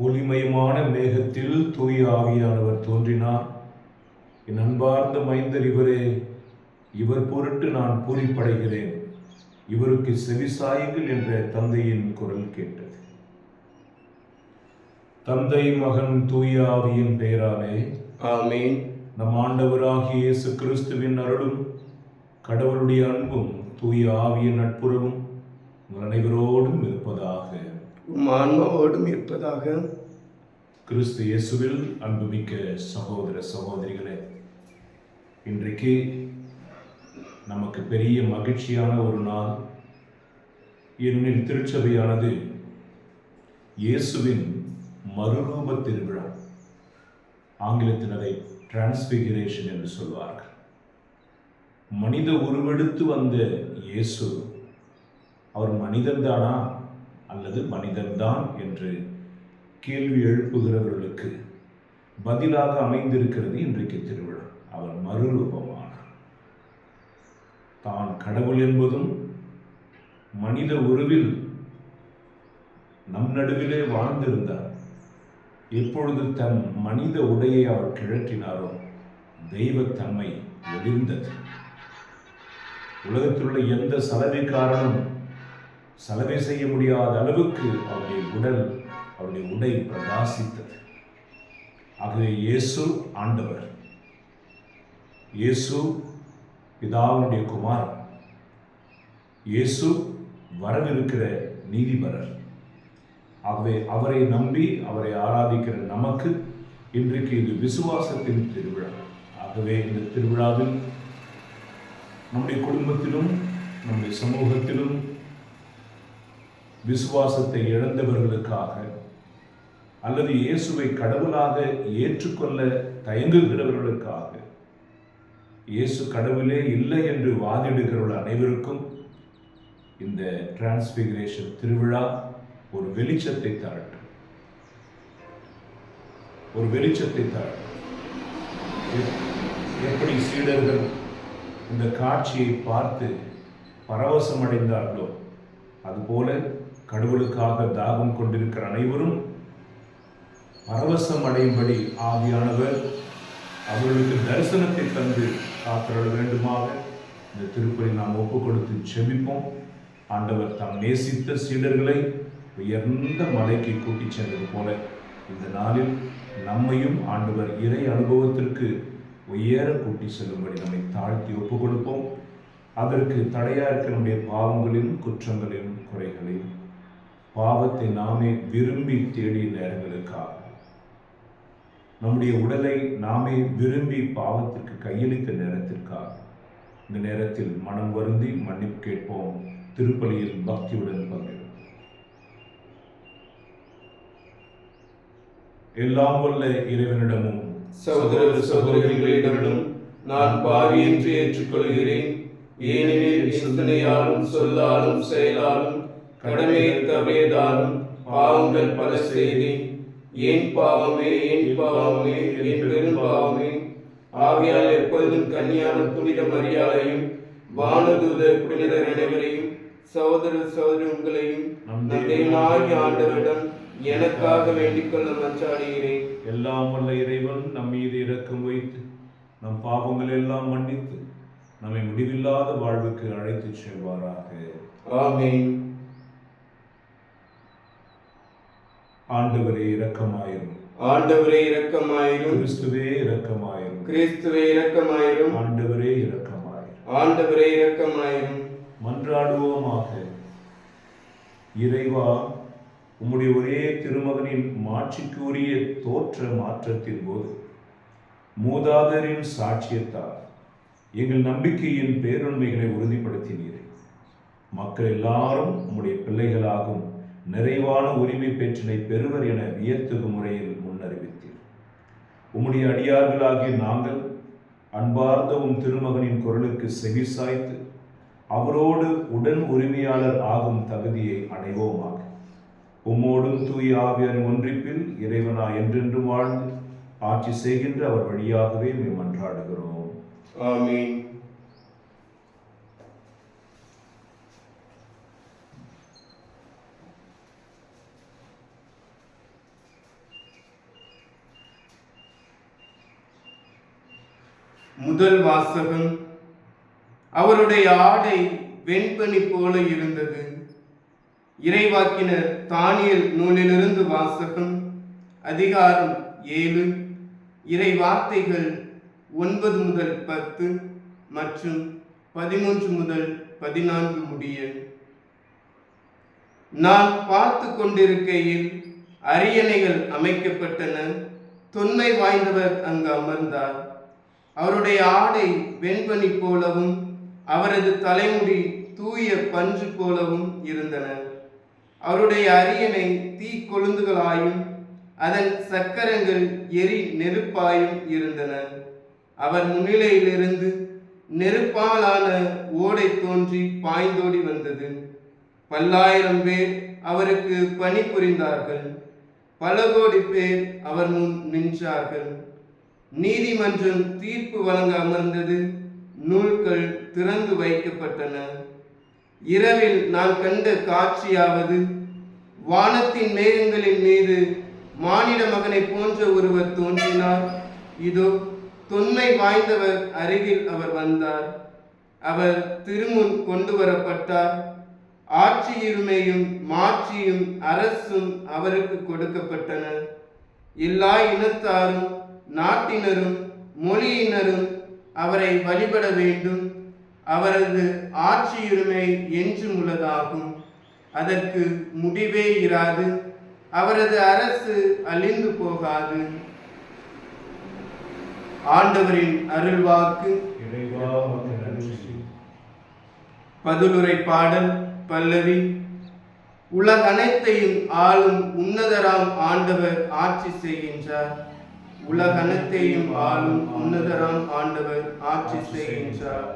ஒளிமயமான மேகத்தில் தூய ஆவியானவர் தோன்றினார். என் அன்பார்ந்த மைந்தர் இவரே, இவர் பொருட்டு நான் பூரிப்படைகிறேன், இவருக்கு செவிசாயுங்கள் என்ற தந்தையின் குரல் கேட்டது. தந்தை, மகன், தூய ஆவியின் பெயராலே ஆமென். நம் ஆண்டவராகிய இயேசு கிறிஸ்துவின் அருளும் கடவுளுடைய அன்பும் தூய ஆவியின் நட்புறவும் உங்கள் அனைவரோடும் இருப்பதாக. உம் ஆன்மாவோடும் இருப்பதாக. கிறிஸ்து இயேசுவில் அன்புமிக்க சகோதர சகோதரிகளே, இன்றைக்கு நமக்கு பெரிய மகிழ்ச்சியான ஒரு நாள். ஏனெனில் திருச்சபையானது இயேசுவின் மறுரூப திருவிழா, ஆங்கிலத்தில் அதை டிரான்ஸ்பிகரேஷன் என்று சொல்வார்கள். மனித உருவெடுத்து வந்த இயேசு அவர் மனிதன்தானா அல்லது மனிதன்தான் என்று கேள்வி எழுப்புகிறவர்களுக்கு பதிலாக அமைந்திருக்கிறது இன்றைக்கு திருவிழா. அவர் மறுரூபமானார். தான் கடவுள் என்பதும் மனித உருவில் நம் நடுவிலே வாழ்ந்திருந்தார். எப்பொழுது தன் மனித உடையை அவர் கிழற்றினாரோ தெய்வத்தன்மை ஒளிர்ந்தது. உலகத்தில் உள்ள எந்த சலவைக்காரனும் சலவை செய்ய முடியாத அளவுக்கு அவருடைய உடை பிரகாசித்தது. ஆகவே இயேசு ஆண்டவர், இயேசு பிதாவுடைய குமாரன், இயேசு வரவிருக்கிற நீதிபரர். ஆகவே அவரை நம்பி அவரை ஆராதிக்கிற நமக்கு இன்றைக்கு இது விசுவாசத்தின் திருவிழா. ஆகவே இந்த திருவிழாவில் நம்முடைய குடும்பத்திலும் நம்முடைய சமூகத்திலும் விசுவாசத்தை இழந்தவர்களுக்காக அல்லது இயேசுவை கடவுளாக ஏற்றுக்கொள்ள தயங்குகிறவர்களுக்காக, இயேசு கடவுளே இல்லை என்று வாதிடுகிறவர்கள் அனைவருக்கும் இந்த டிரான்ஸ்பிகரேஷன் திருவிழா ஒரு வெளிச்சத்தை தரட்டும். ஒரு வெளிச்சத்தை தரட்டும். எப்படி சீடர்கள் இந்த காட்சியை பார்த்து பரவசம் அடைந்தார்களோ, அதுபோல கடவுளுக்காக தாகம் கொண்டிருக்கிற அனைவரும் பரவசம் அடையும்படி ஆவியானவர் அவர்களுக்கு தரிசனத்தை தந்து காத்திருட வேண்டுமாக இந்த திருப்பலி நாம் ஒப்பு கொடுத்து செபிப்போம். ஆண்டவர் தாம் நேசித்த சீடர்களை உயர்ந்த மலைக்கு கூட்டிச் சென்றது போல இந்த நாளில் நம்மையும் ஆண்டவர் இறை அனுபவத்திற்கு உயர கூட்டி செல்லும்படி நம்மை தாழ்த்தி ஒப்பு கொடுப்போம். அதற்கு தடையா இருக்க நம்முடைய பாவங்களிலும் குற்றங்களிலும் குறைகளையும், பாவத்தை நாமே விரும்பி தேடிய நேரங்களுக்காக, நம்முடைய உடலை நாமே விரும்பி பாவத்திற்கு கையளித்த நேரத்திற்காக இந்த நேரத்தில் மனம் வருந்தி மன்னிப்பு கேட்போம். திருப்பலியில் பக்தியுடன் பங்கேற்போம். எல்லாம் வல்ல இறைவனிடமும் சகோதர சகோதரிகளிடமும் நான் பாவி என்று ஏற்றுக்கொள்கிறேன். ஏனெனில் சிந்தனையாலும் சொல்லாலும் செயலாலும் கடமையை தவறியதாலும் பாவங்கள் பல செய்தேன். என் பாவமே, என் பாவமே, என் பெரும் பாவமே. ஆகையால் எப்பொழுதும் கன்னியான புனித மரியாதையும் வானதூத புனிதர் அனைவரையும் சகோதர சகோதரி உங்களையும் தேவனாகிய ஆண்டவரிடம் எனக்காக வேண்டிக் கொள்ள மன்றாடுகிறேன். எல்லாம் வல்ல இறைவன் நம் மீது இரக்கம் வைத்து நம் பாவங்கள் எல்லாம் மன்னித்து நம்மை முடிவில்லாத வாழ்வுக்கு அழைத்து செல்வாராக. ஆமென். ஆண்டவரே இரக்கமாயிரும். ஆண்டவரே இரக்கமாயிரும். கிறிஸ்துவே இரக்கமாயிரும். கிறிஸ்துவே இரக்கமாயிரும். ஆண்டவரே இரக்கமாயிரும். ஆண்டவரே இரக்கமாயிரும். மன்றாடுவோமாக. இறைவா, உம்முடைய ஒரே திருமகனின் மாட்சிக்குரிய தோற்ற மாற்றத்தின் போது மூதாதரின் சாட்சியத்தால் எங்கள் நம்பிக்கையின் பேருண்மைகளை உறுதிப்படுத்தினீர். மக்கள் எல்லாரும் உம்முடைய பிள்ளைகளாகும் நிறைவான உரிமை பெற்றினை பெறுவர் என வியத்தகு முறையில் முன்னறிவித்தீர். உம்முடைய அடியார்களாகிய நாங்கள் அன்பார்ந்த உம் திருமகனின் குரலுக்கு செவிசாய்த்து அவரோடு உடன் உரிமையாளர் ஆகும் தகுதியை அடைவோமாக. உம்மோடும் தூய ஆவியாரின் ஒன்றிப்பில் இறைவனா என்றென்று வாழ்ந்து ஆட்சி செய்கின்ற அவர் வழியாகவே மன்றாடுகிறோம். ஆமென். முதல் வாசகம். அவருடைய ஆடை வெண்பனி போல இருந்தது. இறைவாக்கினர் தானியேல் நூலிலிருந்து வாசகம். அதிகாரம் 7, இறை வார்த்தைகள் 9 முதல் 10 மற்றும் 13 முதல் 14 முடிய. நான் பார்த்து கொண்டிருக்கையில் அரியணைகள் அமைக்கப்பட்டன. தொன்மை வாய்ந்தவர் அங்கு அமர்ந்தார். அவருடைய ஆடை வெண்பனி போலவும் அவரது தலைமுடி தூய பஞ்சு போலவும் இருந்தன. அவருடைய அரியணை தீக்கொழுந்துகளாயும் அதன் சக்கரங்கள் எரி நெருப்பாயும் இருந்தன. அவர் முன்னிலையிலிருந்து நெருப்பாலான ஓடை தோன்றி பாய்ந்தோடி வந்தது. 10,000 பேர் அவருக்கு பணிபுரிந்தார்கள். பல கோடி பேர் அவர் முன் நின்றார்கள். நீதிமன்றம் தீர்ப்பு வழங்க அமர்ந்தது. நூல்கள் திறந்து வைக்கப்பட்டன. இரவில் நான் கண்ட காட்சியாவது, வானத்தின் மேகங்களின் மீது மானிட மகனை போன்ற ஒருவர் தோன்றினார். இதோ தொன்மை வாய்ந்தவர் அருகில் அவர் வந்தார். அவர் திருமுன் கொண்டு வரப்பட்டார். ஆட்சியுரிமையும் மாட்சியும் அரசும் அவருக்கு கொடுக்கப்பட்டன. எல்லா இனத்தாரும் நாட்டினரும் மொழியினரும் அவரை வழிபட வேண்டும். அவரது ஆட்சியுரிமை என்றும் உள்ளதாகும். அதற்கு முடிவே இராது. அவரது அரசு அழிந்து போகாது. ஆண்டவரின் அருள்வாக்கு. பதிலுரை பாடல். பல்லவி. உலகனைத்தையும் ஆளும் உன்னதராம் ஆண்டவர் ஆட்சி செய்கின்றார். உலகனைத்தையும் ஆளும் உன்னதராம் ஆண்டவர் ஆட்சி செய்கின்றார்.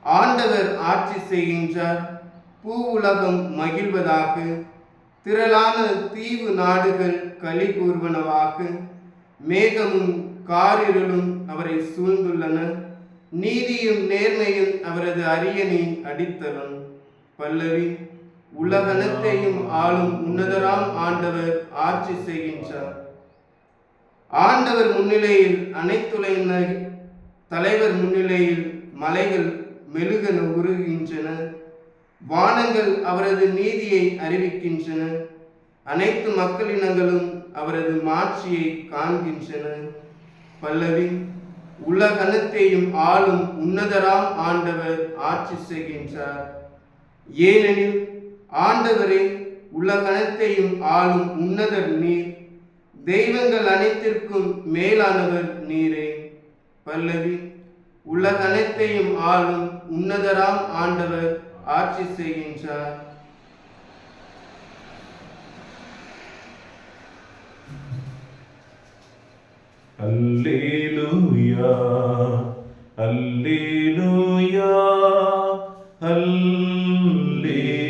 ஆண்டவர் ஆட்சி செய்கின்றார். பூ உலகம் மகிழ்வதாக. திரளான தீவு நாடுகள் களி கூர்வனவாக. மேகமும் காரிருளும் அவரை சூழ்ந்துள்ளன. நீதியும் நேர்மையும் அவரது அரியணையின் அடித்தளம். பல்லவி. உலகனைத்தையும் ஆளும் உன்னதராம் ஆண்டவர் ஆட்சி செய்கின்றார். ஆண்டவர் முன்னிலையில் அனைத்துலகின தலைவர் முன்னிலையில் மலைகள் மெழுகென உருகின்றன. வானங்கள் அவரது நீதியை அறிவிக்கின்றன. அனைத்து மக்களினங்களும் அவரது மாட்சியை காண்கின்றன. பல்லவி. உலகனைத்தையும் ஆளும் உன்னதராம் ஆண்டவர் ஆட்சி செய்கின்றார். ஏனெனில் ஆண்டவரே உலகனைத்தையும் ஆளும் உன்னதர் நீர். தெய்வங்கள் அனைத்திற்கும் மேலானவர் நீரே. பல்லவி. உலகனைத்தையும் ஆளும் உன்னதராம் ஆண்டவர் ஆட்சி செய்கின்றார். அல்லேலூயா, அல்லேலூயா, அல்லேலூயா,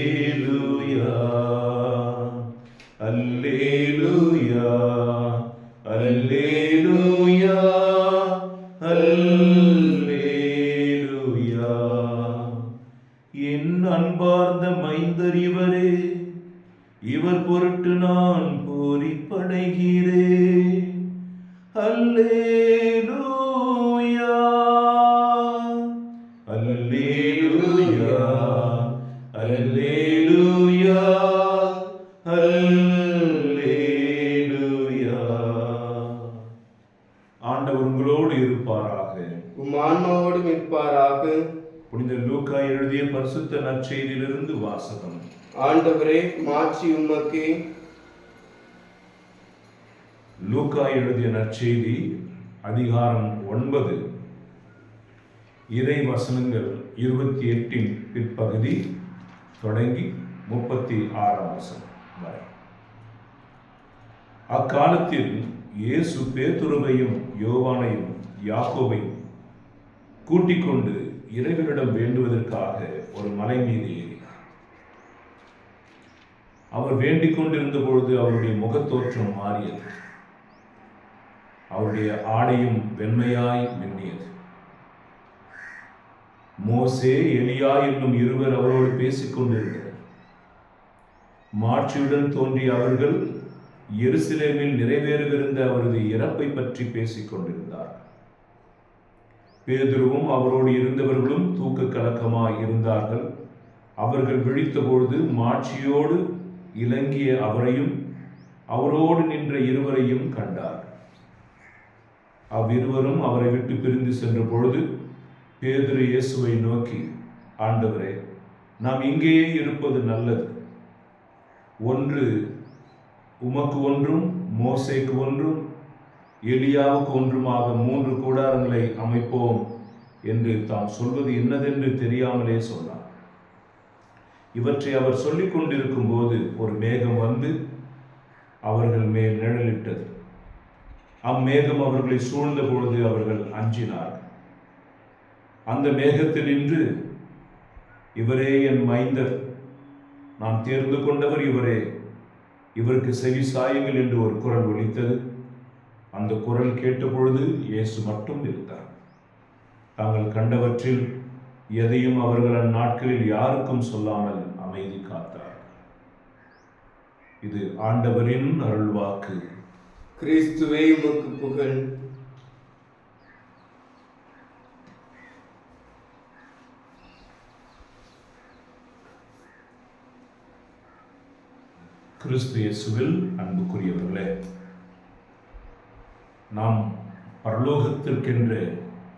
அல்லேலூயா, அல்லேலூயா, அல்லேலூயா. என் அன்பார்ந்த மைந்தர் இவரே, இவர் பொருட்டு நான் பூரிப்படைகிறேன். அல்லேலூயா, அல்லேலூயா, அல்லேலூயா, அல்லேலூயா. ஆண்டவர் உங்களோடு இருப்பாராக. உம் ஆன்மாவோடும் இருப்பாராக. புனித லூக்கா எழுதிய பரிசுத்த நற்செய்தியிலிருந்து வாசகம். ஆண்டவரே மாட்சி உமக்கே. லூக்கா எழுதிய நற்செய்தி அதிகாரம் 9 இறை வசனங்கள் 28 பிற்பகுதி தொடங்கி 36 வசனம் வரை. அக்காலத்தில் இயேசு பேதுருவையும் யோவானையும் யாக்கோபையும் கூட்டிக் கொண்டு இறைவனிடம் வேண்டுவதற்காக ஒரு மலை மீது ஏறினார். அவர் வேண்டிக் கொண்டிருந்த பொழுது அவருடைய முகத்தோற்றம் மாறியது. அவருடைய ஆடையும் வெண்மையாய் மின்னியது. மோசே எலியா என்னும் இருவர் அவரோடு பேசிக் கொண்டிருந்தனர். மாட்சியுடன் தோன்றிய அவர்கள் எருசலேமில் நிறைவேறவிருந்த அவரது இறப்பை பற்றி பேசிக் கொண்டிருந்தார். பேதுருவும் அவரோடு இருந்தவர்களும் தூக்க கலக்கமாய் இருந்தார்கள். அவர்கள் விழித்தபொழுது மாட்சியோடு இலங்கிய அவரையும் அவரோடு நின்ற இருவரையும் கண்டார். அவ்விருவரும் அவரை விட்டு பிரிந்து சென்ற பொழுது பேதுரு இயேசுவை நோக்கி, ஆண்டவரே, நாம் இங்கேயே இருப்பது நல்லது. ஒன்று உமக்கு ஒன்றும், மோசேக்கு ஒன்றும், எலியாவுக்கு ஒன்றுமாக 3 கூடாரங்களை அமைப்போம் என்று தாம் சொல்வது என்னதென்று தெரியாமலே சொன்னார். இவற்றை அவர் சொல்லிக் கொண்டிருக்கும் போது ஒரு மேகம் வந்து அவர்கள் மேல் நிழலிட்டது. அம்மேகம் அவர்களை சூழ்ந்த பொழுது அவர்கள் அஞ்சினார்கள். அந்த மேகத்தில் நின்று, இவரே என் மைந்தர், நான் தேர்ந்து கொண்டவர் இவரே, இவருக்கு செவி சாயுங்கள் என்று ஒரு குரல் ஒலித்தது. அந்த குரல் கேட்டபொழுது இயேசு மட்டும் இருந்தார். தாங்கள் கண்டவற்றில் எதையும் அவர்கள் அந்நாட்களில் யாருக்கும் சொல்லாமல் அமைதி காத்தார். இது ஆண்டவரின் அருள்வாக்கு. கிறிஸ்துவே உமக்கு புகழ். கிறிஸ்து இயேசுவில் அன்புக்குரியவர்களே, நாம் பரலோகத்திற்கென்று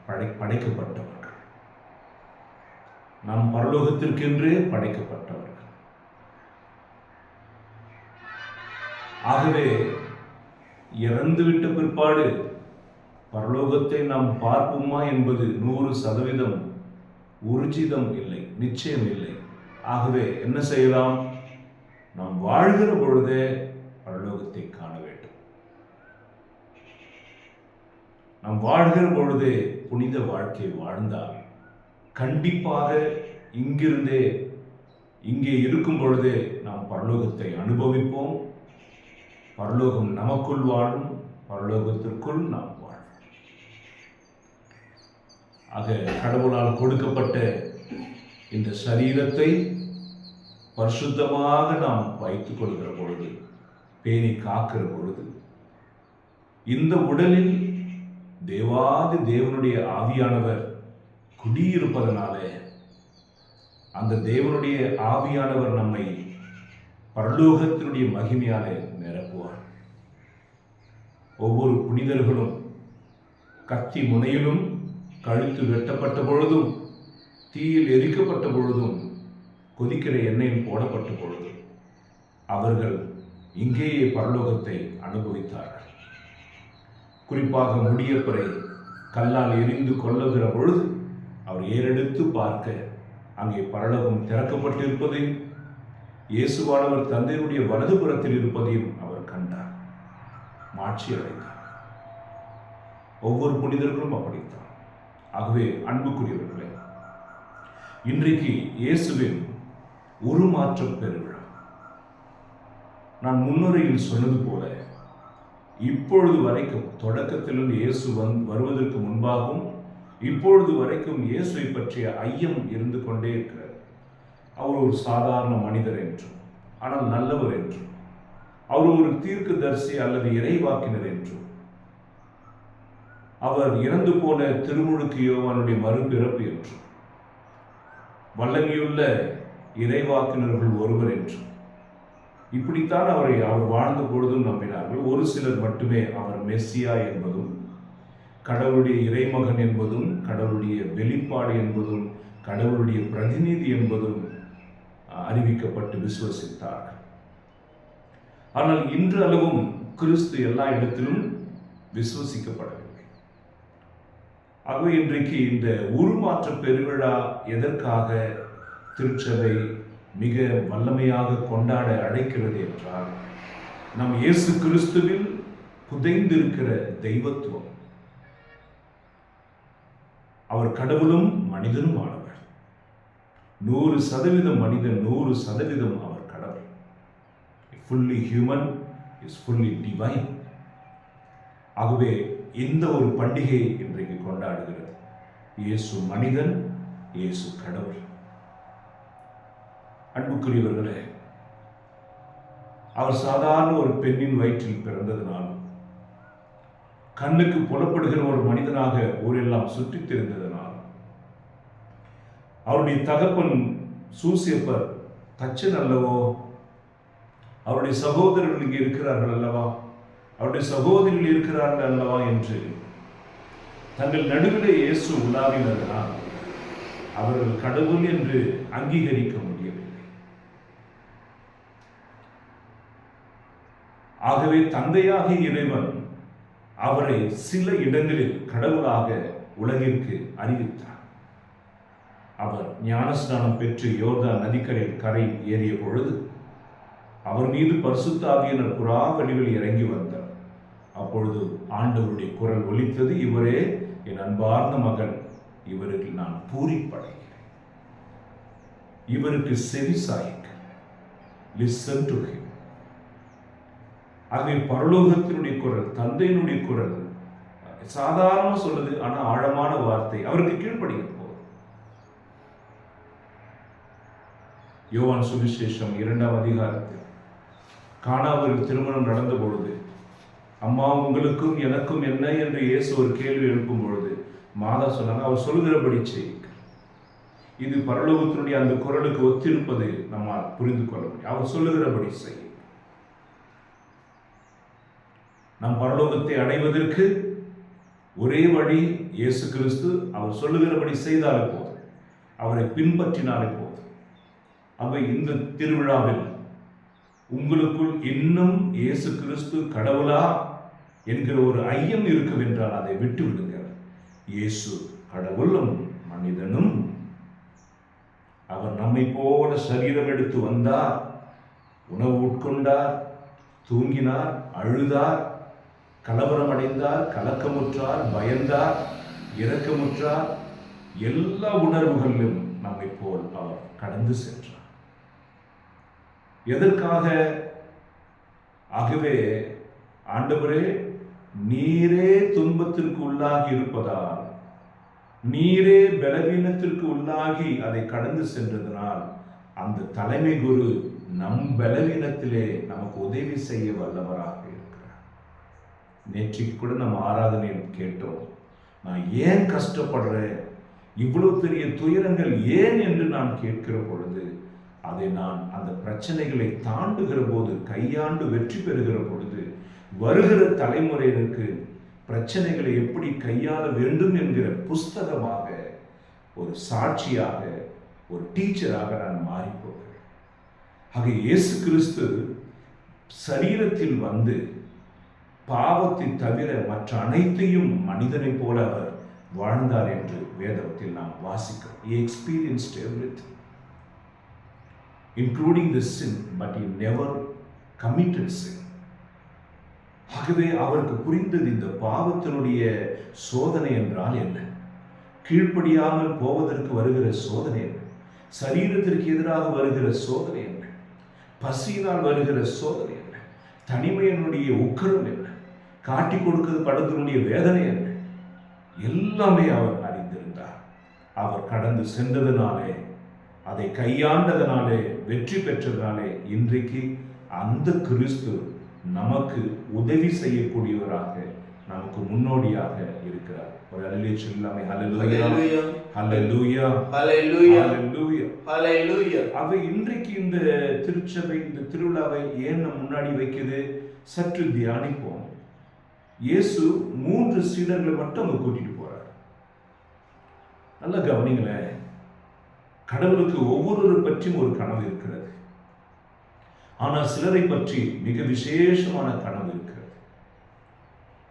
படைக்கப்பட்டவர்கள். நாம் பரலோகத்திற்கென்றே படைக்கப்பட்டவர்கள். ஆகவே இறந்துவிட்ட பிற்பாடு பரலோகத்தை நாம் பார்ப்போமா என்பது 100% உறுதிதம் இல்லை, நிச்சயம் இல்லை. ஆகவே என்ன செய்யலாம்? நாம் வாழ்கிற பொழுதே பரலோகத்தை காண வேண்டும். நாம் வாழ்கிற பொழுதே புனித வாழ்க்கை வாழ்ந்தால் கண்டிப்பாக இங்கே இருக்கும் பொழுதே நாம் பரலோகத்தை அனுபவிப்போம். பரலோகம் நமக்குள் வாழும், பரலோகத்திற்குள் நாம் வாழும். ஆக கடவுளால் கொடுக்கப்பட்ட இந்த சரீரத்தை பரிசுத்தமாக நாம் வைத்துக் கொள்கிற பொழுது, பேணி காக்கிற பொழுது, இந்த உடலில் தேவாதி தேவனுடைய ஆவியானவர் குடியிருப்பதனாலே அந்த தேவனுடைய ஆவியானவர் நம்மை பரலோகத்தினுடைய மகிமையாலே நிரப்புவார். ஒவ்வொரு புனிதர்களும் கத்தி முனையிலும், கழுத்து வெட்டப்பட்ட பொழுதும், தீயில் எரிக்கப்பட்ட பொழுதும், கொதிக்கிற எண்ணெயில் போடப்பட்ட பொழுதும் அவர்கள் இங்கேயே பரலோகத்தை அனுபவித்தார்கள். குறிப்பாக முடியப்பரை கல்லால் எரிந்து கொள்ளுகிற பொழுது அவர் ஏறெடுத்து பார்க்க அங்கே பரலோகம் திறக்கப்பட்டிருப்பதையும் இயேசுவானவர் தந்தையுடைய வலதுபுறத்தில் இருப்பதையும் அவர் கண்டார், மாட்சி அடைந்தார். ஒவ்வொரு புனிதர்களும் அப்படித்தான். ஆகவே அன்புக்குரியவர்களே, இன்றைக்கு இயேசுவின் உருமாற்றம் பெருவிழா. நான் முன்னுரையில் சொன்னது போல, இப்பொழுது வரைக்கும் தொடக்கத்திலிருந்து இயேசு வருவதற்கு முன்பாகவும் இப்பொழுது வரைக்கும் இயேசுவை பற்றிய ஐயம் இருந்து கொண்டே இருக்கிறார். அவர் ஒரு சாதாரண மனிதர் என்றும், ஆனால் நல்லவர் என்றும், அவர் ஒரு தீர்க்கதரிசி அல்லது இறைவாக்கினர் என்றும், அவர் இறந்து போன திருமுழுக்கு யோவானுடைய மறுபிறப்பு என்றும், வல்லமையுள்ள இறைவாக்கினர்கள் ஒருவர் என்றும், இப்படித்தான் அவர் வாழ்ந்த பொழுதும் நம்பினார்கள். ஒரு சிலர் மட்டுமே அவர் மெஸ்ஸியா என்பதும், கடவுளுடைய இறைமகன் என்பதும், கடவுளுடைய வெளிப்பாடு என்பதும், கடவுளுடைய பிரதிநிதி என்பதும் அறிவிக்கப்பட்டு விசுவசித்தார்கள். ஆனால் இன்று அளவும் கிறிஸ்து எல்லா இடத்திலும் விசுவசிக்கப்படவில்லை. ஆகவே இன்றைக்கு இந்த உருமாற்ற பெருவிழா எதற்காக திருச்சபை மிக வல்லமையாக கொண்டாட அழைக்கிறது என்றால், நம் இயேசு கிறிஸ்துவில் புதைந்திருக்கிற தெய்வத்துவம். அவர் கடவுளும் மனிதனும் ஆனவர். 100% மனிதன், 100% அவர் கடவுள். fully human is fully divine. ஆகவே இந்த ஒரு பண்டிகை இன்றைக்கு கொண்டாடுகிறது. இயேசு மனிதன், இயேசு கடவுள். அன்புக்குரியவர்களே, அவர் சாதாரண ஒரு பெண்ணின் வயிற்றில் பிறந்ததினாலும், கண்ணுக்கு புலப்படுகிற ஒரு மனிதனாக ஊரெல்லாம் சுற்றித் திரிந்ததனால், அவருடைய தகப்பன் சூசியப்பர் தச்சன் அல்லவோ, அவருடைய சகோதரர்கள் இங்கே இருக்கிறார்கள் அல்லவா, அவருடைய சகோதரிகள் இருக்கிறார்கள் அல்லவா என்று தங்கள் நடுவிலே இயேசு உலாவினதனால் அவர்கள் கடவுள் என்று அங்கீகரிக்க முடியவில்லை. ஆகவே தந்தையாகிய இறைவன் அவரை சில இடங்களில் கடவுளாக உலகிற்கு அறிவித்தார். அவர் ஞானஸ்நானம் பெற்று யோர்தான் நதிக்கரையில் கரை ஏறிய பொழுது அவர் மீது பரிசுத்த ஆவியானவர் புறா வடிவில் இறங்கி வந்தார். அப்பொழுது ஆண்டவருடைய குரல் ஒலித்தது, இவரே என் அன்பார்ந்த மகன், இவருக்கு நான் பூரிப்படைகிறேன், இவருக்கு செவி சாய்க்க, லிசன் டு ஹிம். ஆகவே பரலோகத்தினுடைய குரல், தந்தையினுடைய குரல் சாதாரணமா சொல்லுது, ஆனா ஆழமான வார்த்தை. அவருக்கு கீழ்ப்படிங்க போதும். யோவான் சுவிசேஷம் 2ஆம் அதிகாரத்தில் கானாவில் திருமணம் நடந்த பொழுது, அம்மா உங்களுக்கும் எனக்கும் என்ன என்று இயேசு ஒரு கேள்வி எழுப்பும் பொழுது மாதா சொன்னாங்க, அவர் சொல்லுகிறபடி செய்யுங்க. இது பரலோகத்தினுடைய அந்த குரலுக்கு ஒத்திருப்பது நம்மால் புரிந்து கொள்ள முடியும். அவர் சொல்லுகிறபடி செய்யுங்க. நம் பரலோகத்தை அடைவதற்கு ஒரே வழி இயேசு கிறிஸ்து. அவர் சொல்லுகிறபடி செய்தாலே போதும், அவரை பின்பற்றினாலே போதும். அவை இந்த திருவிழாவில் உங்களுக்குள் இன்னும் இயேசு கிறிஸ்து கடவுளா என்கிற ஒரு ஐயம் இருக்கும் என்றால் அதை விட்டு விடுங்க. இயேசு கடவுளும் மனிதனும். அவர் நம்மை போல சரீரம் எடுத்து வந்தார், உணவு உட்கொண்டார், தூங்கினார், அழுதார், கலவரம் அடைந்தார், கலக்கமுற்றார், பயந்தார், இரக்கமுற்றார். எல்லா உணர்வுகளிலும் நம்மை போல் அவர் கடந்து சென்றார். எதற்காக? ஆகவே ஆண்டவரே, நீரே துன்பத்திற்கு உள்ளாகி இருப்பதால், நீரே பலவீனத்திற்கு உள்ளாகி அதை கடந்து சென்றதனால், அந்த தலைமை குரு நம் பலவீனத்திலே நமக்கு உதவி செய்ய வல்லவராக இருக்கிறார். நேற்றைக்கு கூட நம்ம ஆராதனையில் கேட்டோம், நான் ஏன் கஷ்டப்படுறேன், இவ்வளவு பெரிய துயரங்கள் ஏன் என்று நான் கேட்கிற பொழுது, அதை நான் அந்த பிரச்சனைகளை தாண்டுகிற போது, கையாண்டு வெற்றி பெறுகிற பொழுது, வருகிற தலைமுறையினருக்கு பிரச்சனைகளை எப்படி கையாள வேண்டும் என்கிற புஸ்தகமாக, ஒரு சாட்சியாக, ஒரு டீச்சராக நான் மாறி போகிறேன். ஆக இயேசு கிறிஸ்து சரீரத்தில் வந்து பாவத்தை தவிர மற்ற அனைத்தையும் மனிதனை போல அவர் வாழ்ந்தார் என்று வேதத்தில் நாம் வாசிக்கிறோம். He experienced everything, including the sin, but he never committed sin. ஆகவே அவருக்கு புரிந்தது, இந்த பாவத்தினுடைய சோதனை என்றால் என்ன, கீழ்ப்படியாமல் போவதற்கு வருகிற சோதனை என்ன, சரீரத்திற்கு எதிராக வருகிற சோதனை என்ன, பசியினால் வருகிற சோதனை என்ன, தனிமையினுடைய உக்கரம் என்ன, காட்டி கொடுக்கிறது படத்தினுடைய வேதனை என்ன, எல்லாமே அவர் அறிந்திருந்தார். அவர் கடந்து சென்றதனாலே, அதை கையாண்டதனாலே, வெற்றி பெற்றதனாலே இன்றைக்கு அந்த கிறிஸ்து நமக்கு உதவி செய்யக்கூடியவராக, நமக்கு முன்னோடியாக இருக்கிறார். ஒரு அல்லேலூயா சொல்லாமே. ஹல்லேலூயா, ஹல்லேலூயா, ஹல்லேலூயா, ஹல்லேலூயா, ஹல்லேலூயா. அவை இன்றைக்கு இந்த திருச்சபை, இந்த திருவிழாவை ஏன் நம் முன்னாடி வைக்குது? சற்று தியானிப்போம். இயேசு 3 சீடர்களை மட்டும் அங்க கூட்டிட்டு போறார். நல்லா கவனிங்களேன். கடவுளுக்கு ஒவ்வொரு பற்றியும் ஒரு கனவு இருக்கிறது. ஆனால் சிலரை பற்றி மிக விசேஷமான கனவு இருக்கிறது.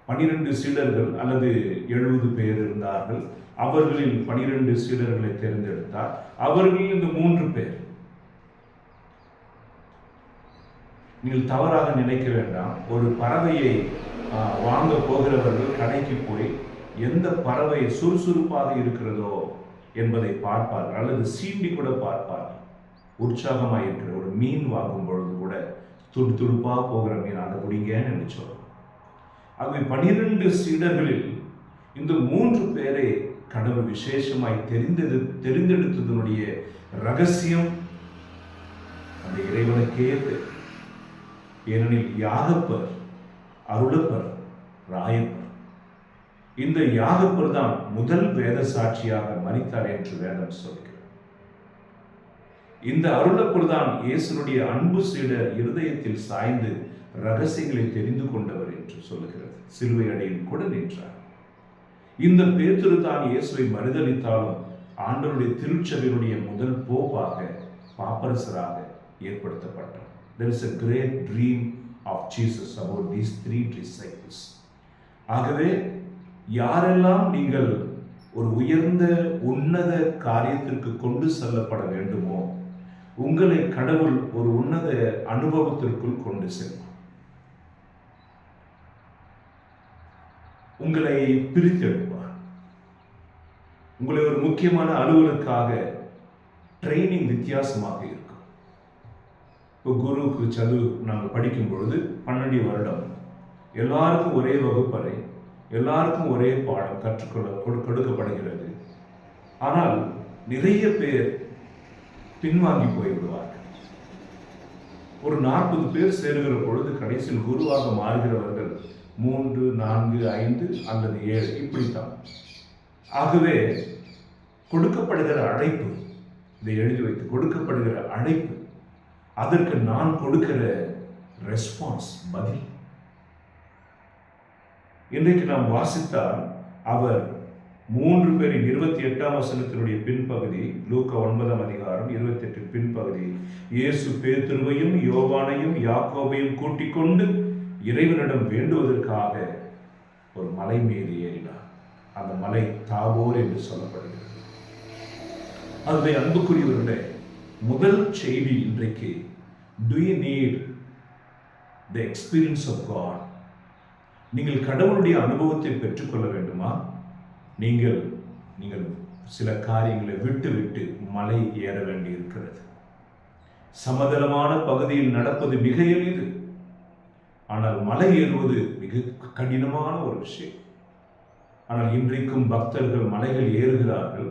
12 சீடர்கள் அல்லது 70 பேர் இருந்தார்கள். அவர்களில் 12 சீடர்களை தேர்ந்தெடுத்தார். அவர்களில் இந்த 3 பேர், நீங்கள் தவறாக நினைக்க வேண்டாம். ஒரு பறவையை வாங்க போகிறவர்கள் கடைக்கு போய் எந்த பறவை சுறுசுறுப்பாக இருக்கிறதோ என்பதை பார்ப்பார்கள், அல்லது சீண்டி கூட பார்ப்பார்கள். உற்சாகமாக இருக்கிற ஒரு மீன் வாங்கும் பொழுது கூட துடுதுடுப்பா போகிற மீன் அதை பிடிங்கன்னு நினைச்சோம். ஆகவே 12 சீடர்களில் இந்த 3 பேரை கடவுள் விசேஷமாய் தெரிந்தெடுத்ததனுடைய ரகசியம் அந்த இறைவனுக்கே தெரியும். ஏனெனில் யாகப்பர், அருளப்பர், ராயப்பர் இந்த யாகப்பிரதான் முதல் வேத சாட்சியாக மரித்தார் என்று வேதம் சொல்கிறது. இந்த அருளப்பிரதான் இயேசுனுடைய அன்பு சீடர் இருதயத்தில் சாய்ந்து ரகசியங்களை தெரிந்து கொண்டவர் என்று சொல்லுகிறது. சிலுவை அடியில் கூட நின்றார். இந்த பேதுரு தான் இயேசுவை மறுதலித்தாலும் ஆண்டவருடைய திருச்சபையினுடைய முதல் போப்பாக, பாப்பரசராக ஏற்படுத்தப்பட்டார். There is a great dream of Jesus about these three disciples. ஆகவே யாரெல்லாம் நீங்கள் ஒரு உயர்ந்த உன்னத காரியத்திற்கு கொண்டு செல்லப்பட வேண்டுமோ, உங்களை கடவுள் ஒரு உன்னத அனுபவத்திற்குள் கொண்டு செல்வார். உங்களை பிரித்தெடுப்பார். உங்களை ஒரு முக்கியமான அலுவலுக்காக ட்ரைனிங் வித்தியாசமாக இருக்கும். இப்போ குருவுக்கு சதுவு நாங்கள் படிக்கும் பொழுது 12 வருடம் எல்லாருக்கும் ஒரே வகுப்பறை, எல்லாருக்கும் ஒரே பாடம் கொடுக்கப்படுகிறது. ஆனால் நிறைய பேர் பின்வாங்கி போய்விடுவார்கள். ஒரு 40 பேர் சேருகிற பொழுது கடைசியில் குருவாக மாறுகிறவர்கள் 3, 4, 5 அல்லது 7 இப்படித்தான். ஆகவே கொடுக்கப்படுகிற அழைப்பு, இதை எழுதி வைத்து, கொடுக்கப்படுகிற அழைப்பு, அதற்கு நான் கொடுக்கிற ரெஸ்பான்ஸ், பதில். இன்றைக்கு நாம் வாசித்தால் அவர் 3 பேரின் 28ஆம் வசனத்தினுடைய பின்பகுதி, லூக்கா 9ஆம் அதிகாரம் 28 பின்பகுதி, இயேசு பேதுருவையும் யோவானையும் யாக்கோபையும் கூட்டிக் கொண்டு இறைவனிடம் வேண்டுவதற்காக ஒரு மலை மீது ஏறினார். அந்த மலை தாபோர் என்று சொல்லப்படுகிறது. அதுவே அன்புக்குரியவர்களே, முதல் செய்தி இன்றைக்கு, do you need the experience of God? நீங்கள் கடவுளுடைய அனுபவத்தை பெற்றுக்கொள்ள வேண்டுமா? நீங்கள் சில காரியங்களை விட்டு மலை ஏற வேண்டி இருக்கிறது. சமதளமான பகுதியில் நடப்பது மிக எளிது. ஆனால் மலை ஏறுவது மிக கடினமான ஒரு விஷயம். ஆனால் இன்றைக்கும் பக்தர்கள் மலைகள் ஏறுகிறார்கள்.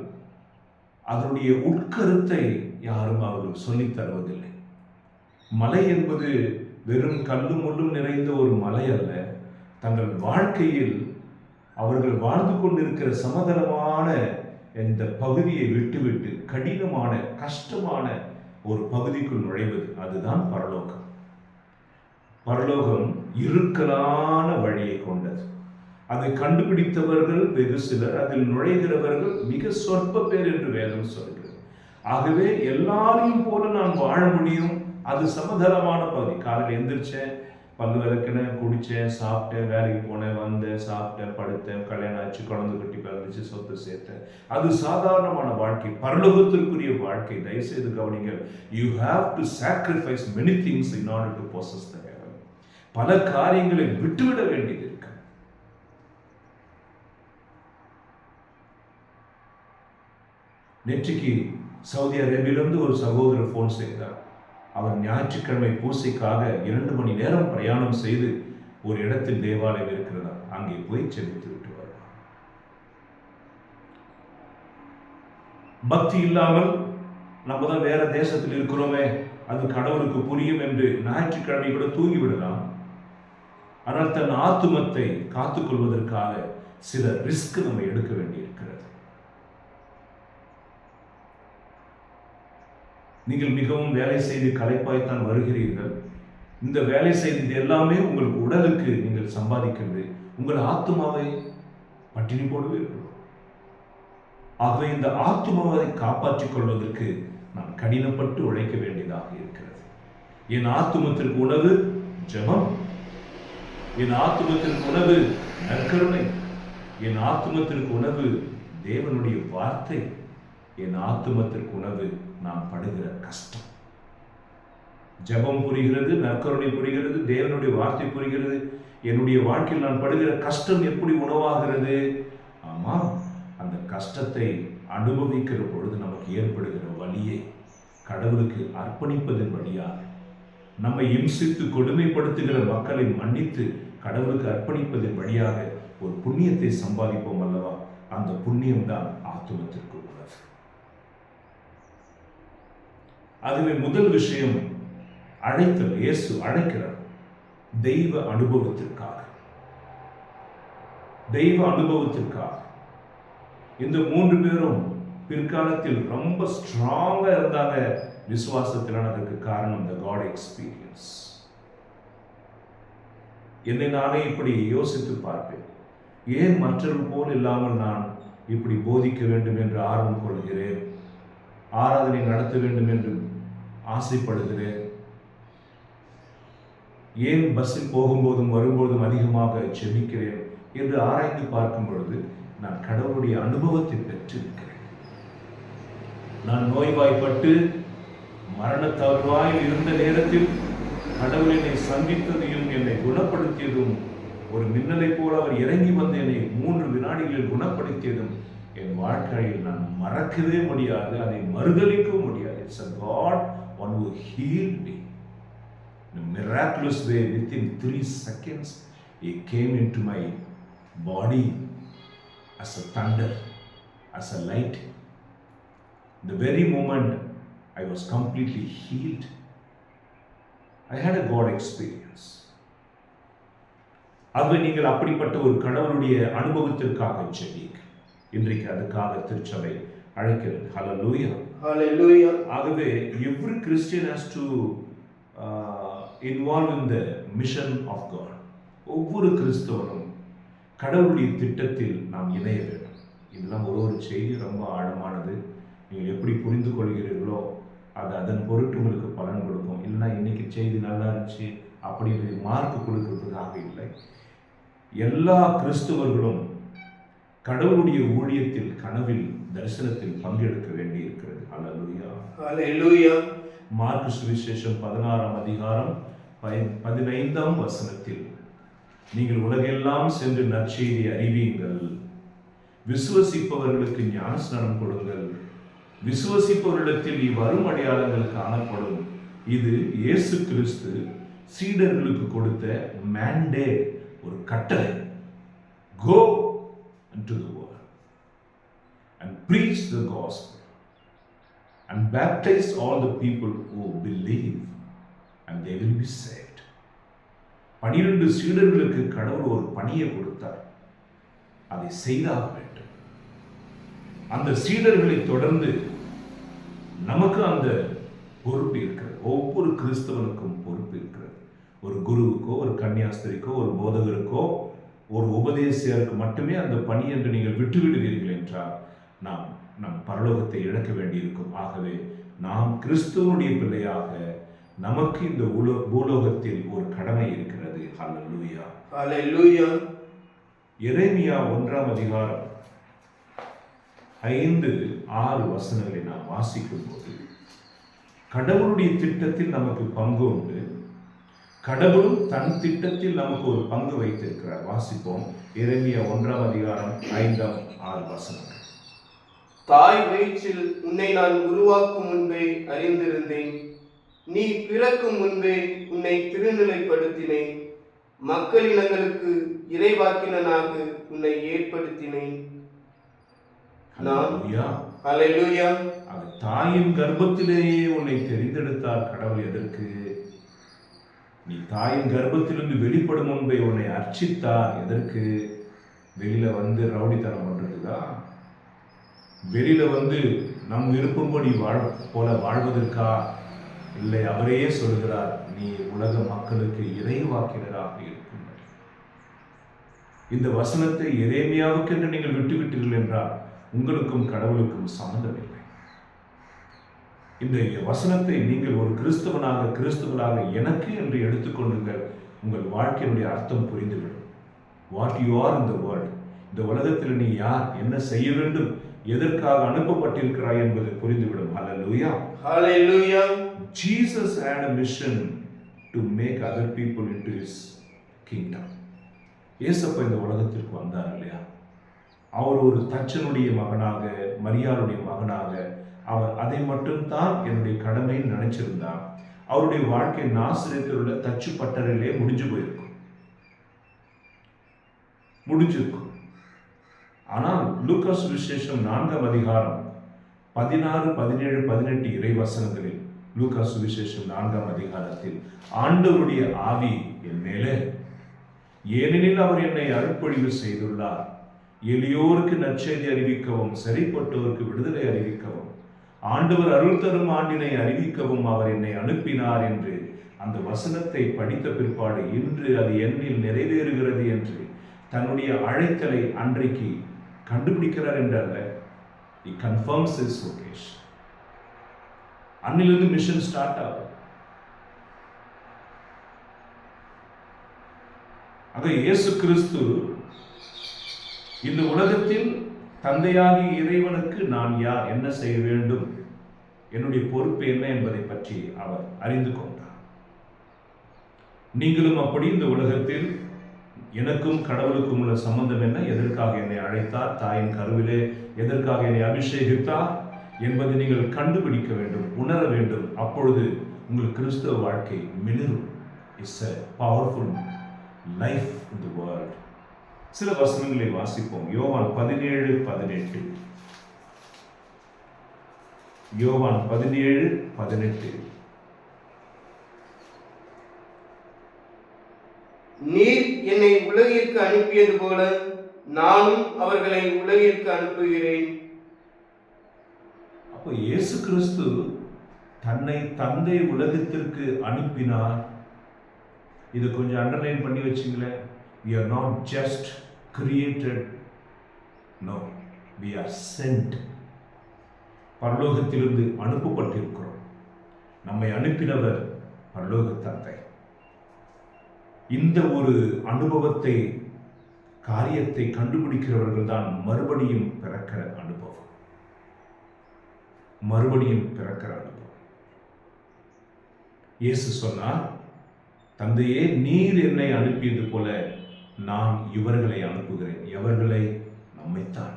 அதனுடைய உட்கருத்தை யாரும் அவர்கள் சொல்லித் தருவதில்லை. மலை என்பது வெறும் கல்லும் முள்ளும் நிறைந்த ஒரு மலை அல்ல. தங்கள் வாழ்க்கையில் அவர்கள் வாழ்ந்து கொண்டிருக்கிற சமதளமான இந்த பகுதியை விட்டுவிட்டு கடினமான, கஷ்டமான ஒரு பகுதிக்குள் நுழைவது, அதுதான் பரலோகம். பரலோகம் இறுக்கலான வழியை கொண்டது. அதை கண்டுபிடித்தவர்கள் வெகு சிலர், அதில் நுழைகிறவர்கள் மிக சொற்ப பேர் என்று வேதம் சொல்கிறது. ஆகவே எல்லாரையும் போல நான் வாழ முடியும். அது சமதளமான பகுதி. காலையில் எந்திரிச்சேன், பல்லு விளக்கினேன், குடித்தேன், சாப்பிட்டேன், வேலைக்கு போனேன், வந்தேன், சாப்பிட்டேன், படுத்தேன், கல்யாணம் ஆச்சு, குழந்தை கட்டி பிறந்துச்சு, சொத்து சேர்த்தேன். அது சாதாரணமான வாழ்க்கை. பரலோகத்திற்குரிய வாழ்க்கை, தயவுசெய்து கவனிங்கள். You have to sacrifice many things in order to possess the heaven. பல காரியங்களை விட்டுவிட வேண்டியது இருக்கு. நேற்றுக்கு சவுதி அரேபியிலிருந்து ஒரு சகோதரர் போன் செய்தார். அவர் ஞாயிற்றுக்கிழமை பூசைக்காக 2 மணி நேரம் பிரயாணம் செய்து ஒரு இடத்தில் தேவாலயம் இருக்கிறதா, அங்கே போய் செபித்து விட்டு வருவார். பக்தி இல்லாமல் நம்ம தான் வேற தேசத்தில் இருக்கிறோமே, அது கடவுளுக்கு புரியும் என்று ஞாயிற்றுக்கிழமை கூட தூங்கி விடலாம். ஆனால் தன் ஆத்துமத்தை காத்துக்கொள்வதற்காக சில ரிஸ்க் நம்ம எடுக்க வேண்டியிருக்கிறது. நீங்கள் மிகவும் வேலை செய்து களைப்பாய்த்தான் வருகிறீர்கள். இந்த வேலை செய்தது எல்லாமே உங்கள் உடலுக்கு நீங்கள் சம்பாதிக்கிறது, உங்கள் ஆத்மாவை பட்டினி போடுவீர்கள். ஆகவே இந்த ஆத்மாவை காப்பாற்றிக் கொள்வதற்கு நான் கடினப்பட்டு உழைக்க வேண்டியதாக இருக்கிறது. என் ஆத்துமத்திற்கு உணவு ஜெபம், என் ஆத்துமத்திற்கு உணவு நற்கருணை, என் ஆத்துமத்திற்கு உணவு தேவனுடைய வார்த்தை, என் ஆத்துமத்திற்கு உணவு நான் படுகிற கஷ்டம். ஜெபம் புரிகிறது, நற்கருணை புரிகிறது, தேவனுடைய வார்த்தை புரிகிறது. என்னுடைய வாழ்க்கையில் நான் படுகிற கஷ்டம் எப்படி உணவாகிறது? ஆமா, அந்த கஷ்டத்தை அனுபவிக்கிற பொழுது நமக்கு ஏற்படுகிற வலியை கடவுளுக்கு அர்ப்பணிப்பதன் வழியாக, நம்மை இம்சித்து கொடுமைப்படுத்துகிற மக்களை மன்னித்து கடவுளுக்கு அர்ப்பணிப்பதன் வழியாக ஒரு புண்ணியத்தை சம்பாதிப்போம் அல்லவா? அந்த புண்ணியம் தான் ஆத்துமத்திற்கு உணவு. அதுவே முதல் விஷயம், அழைத்தல். இயேசு அழைக்கிறார் தெய்வ அனுபவத்திற்காக. தெய்வ அனுபவத்திற்காக. இந்த 3 பேரும் பிற்காலத்தில் ரொம்ப ஸ்ட்ராங்கா இருந்தாங்க விசுவாசத்தில். அதற்கு காரணம் இந்த காட் எக்ஸ்பீரியன்ஸ். என்னை நானே இப்படி யோசித்து பார்ப்பேன். ஏன் மற்றவர்கள் போல் இல்லாமல் நான் இப்படி போதிக்க வேண்டும் என்று ஆர்வம் கொள்கிறேன், ஆராதனை நடத்த வேண்டும் என்று ஆசைப்படுகிறேன், ஏன் பஸ்ஸில் போகும்போதும் வரும்போதும் அதிகமாக செபிக்கிறேன் என்று ஆராய்ந்து பார்க்கும் பொழுது நான் கடவுளுடைய அனுபவத்தை பெற்றிருக்கிறேன். நான் நோய்வாய்ப்பட்டு மரண தருவாயில் இருந்த நேரத்தில் கடவுள் என்னை சந்தித்ததையும் என்னை குணப்படுத்தியதும், ஒரு மின்னலை போல அவர் இறங்கி வந்து என்னை 3 வினாடிகளில் குணப்படுத்தியதும் என் வாழ்க்கையில் நான் மறக்கவே முடியாது, அதை மறுதலிக்கவும் முடியாது. It's a God one who healed me in a miraculous way. Within 3 seconds he came into my body as a thunder, as a light. The very moment I was completely healed. I had a God experience. ஆகவே நீங்கள் அப்படிப்பட்ட ஒரு கடவுளுடைய அனுபவத்திற்காக ஜெபிக்க இன்றைக்கு அதுக்காக திருச்சபை அழைக்கிறது. ஹல்லேலூயா, ஹல்லேலூயா. ஆகவே every Christian has to involve in the mission of God. ஒவ்வொரு கிறிஸ்தவனும் கடவுளுடைய திட்டத்தில் நாம் இணைய வேண்டும். இதெல்லாம் ஒரு செய்தி ரொம்ப ஆழமானது. நீங்கள் எப்படி புரிந்து கொள்கிறீர்களோ அது அதன் பொருட்டு உங்களுக்கு பலன் கொடுக்கும். இல்லைன்னா இன்னைக்கு செய்தி நல்லா இருந்துச்சு அப்படின்றது மார்க் கொடுக்கறதுக்காக இல்லை. எல்லா கிறிஸ்தவர்களும் கடவுளுடைய ஊழியத்தில், கனவில், தரிசனத்தில் பங்கெடுக்க வேண்டி இருக்கிறது. ஹல்லேலூயா, ஹல்லேலூயா. மார்க்கு சுவிசேஷம் 16ஆம் அதிகாரம் 15ஆம் வசனத்தில், நீங்கள் உலகெல்லாம் சென்று நற்செய்தியை அறிவியுங்கள், விசுவசிப்பவர்களுக்கு ஞானஸ்நானம் கொடுங்கள், விசுவசிப்பவரிடத்தில் இவ்வரும் அடையாளங்கள் காணப்படும். இது இயேசு கிறிஸ்து சீடர்களுக்கு கொடுத்த மேண்டேட், ஒரு கட்டளை. Go into the world and preach the gospel and baptize all the people who believe and they will be saved. 12 சீடர்களுக்கு கடவுள் ஒரு பணியை கொடுத்தார். அதை செய்தாக வேண்டும். அந்த சீடர்களை தொடர்ந்து நமக்கு அந்த பொறுப்பு இருக்கிறது. ஒவ்வொரு கிறிஸ்தவனுக்கும் பொறுப்பு இருக்கிறது. ஒரு குருவுக்கோ, ஒரு கன்னியாஸ்திரிக்கோ, ஒரு போதகருக்கோ, ஒரு உபதேசியருக்கு மட்டுமே அந்த பணி என்று நீங்கள் விட்டுவிடுவீர்கள் என்றால் நம் பரலோகத்தை இழக்க வேண்டியிருக்கும். ஆகவே நாம் கிறிஸ்துவனுடைய பிள்ளையாக நமக்கு இந்த பூலோகத்தில் ஒரு கடமை இருக்கிறது. ஹல்லேலூயா, ஹல்லேலூயா. எரேமியா 1ஆம் அதிகாரம் 5-6 வசனங்களை நாம் வாசிக்கும் போது கடவுளுடைய திட்டத்தில் நமக்கு பங்கு உண்டு. கடவுளும் தன் திட்டத்தில் நமக்கு ஒரு பங்கு வைத்திருக்கிறார். வாசிப்போம். எரேமியா 1ஆம் அதிகாரம் 5-6 வசனங்கள். தாய் வயிற்றில் உன்னை நான் உருவாக்கும் முன்பே அறிந்திருந்தேன், நீ பிறக்கும் முன்பே உன்னை திருநிலைப்படுத்தினேன், மக்களினங்களுக்கு இறைவாக்கினனாக உன்னை ஏற்படுத்தினேன். ஹல்லேலூயா. தாயின் கர்ப்பத்திலேயே உன்னை தெரிந்தெடுத்தார் கடவுள். எதற்கு? நீ தாயின் கர்ப்பத்திலிருந்து வெளிப்படும் முன்பே உன்னை அர்ச்சித்தார். எதற்கு? வெளியில வந்து ரவுடித்தனம் பண்றதுக்கா? வெளியில வந்து நம் விருப்பம்படி வாழ்வதற்கா? இல்லை, அவரே சொல்கிறார், நீ உலக மக்களுக்கு இறைவாக்கினராக இருக்கும்படி. இந்த வசனத்தை எரேமியாவுக்கு என்று நீங்கள் விட்டுவிட்டீர்கள் என்றால் உங்களுக்கும் கடவுளுக்கும் சம்பந்தமில்லை. இந்த வசனத்தை நீங்கள் ஒரு கிறிஸ்தவனாக எனக்கு என்று எடுத்துக்கொள்ளுங்கள். உங்கள் வாழ்க்கையினுடைய அர்த்தம் புரிந்துவிடும். What you are in the world, இந்த உலகத்தில் நீ யார், என்ன செய்ய வேண்டும், எதற்காக அனுப்பப்பட்டிருக்கிறாய் என்பது புரிந்துவிடும். ஹல்லேலூயா, ஹல்லேலூயா. Jesus had a mission to make other people into his kingdom. இயேசப்பா இந்த உலகத்திற்கு வந்தார் இல்லையா? அவர் ஒரு தச்சனுடைய மகனாக, மரியாளுடைய மகனாக, அவர் அதை மட்டும்தான் என்னுடைய கடமைன்னு நினைச்சிருந்தார். அவருடைய வாழ்க்கை நாசரேத்தில் உள்ள தச்சு பட்டறையிலே முடிஞ்சிருக்கும். ஆனால் லூக்கா சுவிசேஷம் 4ஆம் அதிகாரம் 16, 17, 18 இறைவசனங்களில், லூக்கா சுவிசேஷம் 4ஆம் அதிகாரத்தில், ஆண்டவருடைய ஆவி என் மேலே ஏனெனில் அவர் என்னை அருட்பொழிவு செய்துள்ளார். எளியோருக்கு நற்செய்தி அறிவிக்கவும், சிறைப்பட்டோருக்கு விடுதலை அறிவிக்கவும், ஆண்டவர் அருள் தரும் ஆண்டினை அறிவிக்கவும் அவர் என்னை அனுப்பினார் என்று அந்த வசனத்தை படித்த பிற்பாடு இன்று அது என்னில் நிறைவேறுகிறது என்று தன்னுடைய அழைத்தலை அன்றைக்கு கண்டுபிடிக்கிறார் என்றல்ல, he confirms his vocation. அன்னிலிருந்து மிஷன் ஸ்டார்ட் ஆகும். ஆக இயேசு கிறிஸ்து இந்த உலகத்தில் தந்தையாகி இறைவனுக்கு நான் யார், என்ன செய்ய வேண்டும், என்னுடைய பொறுப்பு என்ன என்பதை பற்றி அவர் அறிந்து கொண்டார். நீங்களும் அப்படி இந்த உலகத்தில் எனக்கும் கடவுளுக்கும் உள்ள சம்பந்தம் என்ன, எதற்காக என்னை அழைத்தார், தாயின் கருவிலே எதற்காக என்னை அபிஷேகித்தார் என்பதை நீங்கள் கண்டுபிடிக்க வேண்டும், உணர வேண்டும். அப்பொழுது உங்கள் கிறிஸ்தவ வாழ்க்கை மிளிரும். It's a powerful life in the world. சில வசனங்களை வாசிப்போம். யோவான் 17:18. யோவான் 17:18. நீர் என்னை உலகிற்கு அனுப்பியது போல நானும் அவர்களை உலகிற்கு அனுப்புகிறேன். அப்போ இயேசு கிறிஸ்து தன்னை தந்தை உலகத்திற்கு அனுப்பினார். இதை கொஞ்சம் அண்டர்லைன் பண்ணி வச்சுங்களேன். We are not just created, no, we are sent. பரலோகத்திலிருந்து அனுப்பப்பட்டிருக்கிறோம். நம்மை அனுப்பினவர் பரலோக தந்தை. இந்த ஒரு அனுபவத்தை, காரியத்தை கண்டுபிடிக்கிறவர்கள் தான் மறுபடியும் பிறக்கிற அனுபவம். மறுபடியும் பிறக்கிற அனுபவம். இயேசு சொன்னார், தந்தையே நீர் என்னை அனுப்பியது போல நான் இவர்களை அனுப்புகிறேன். எவர்களை? நம்மைத்தான்.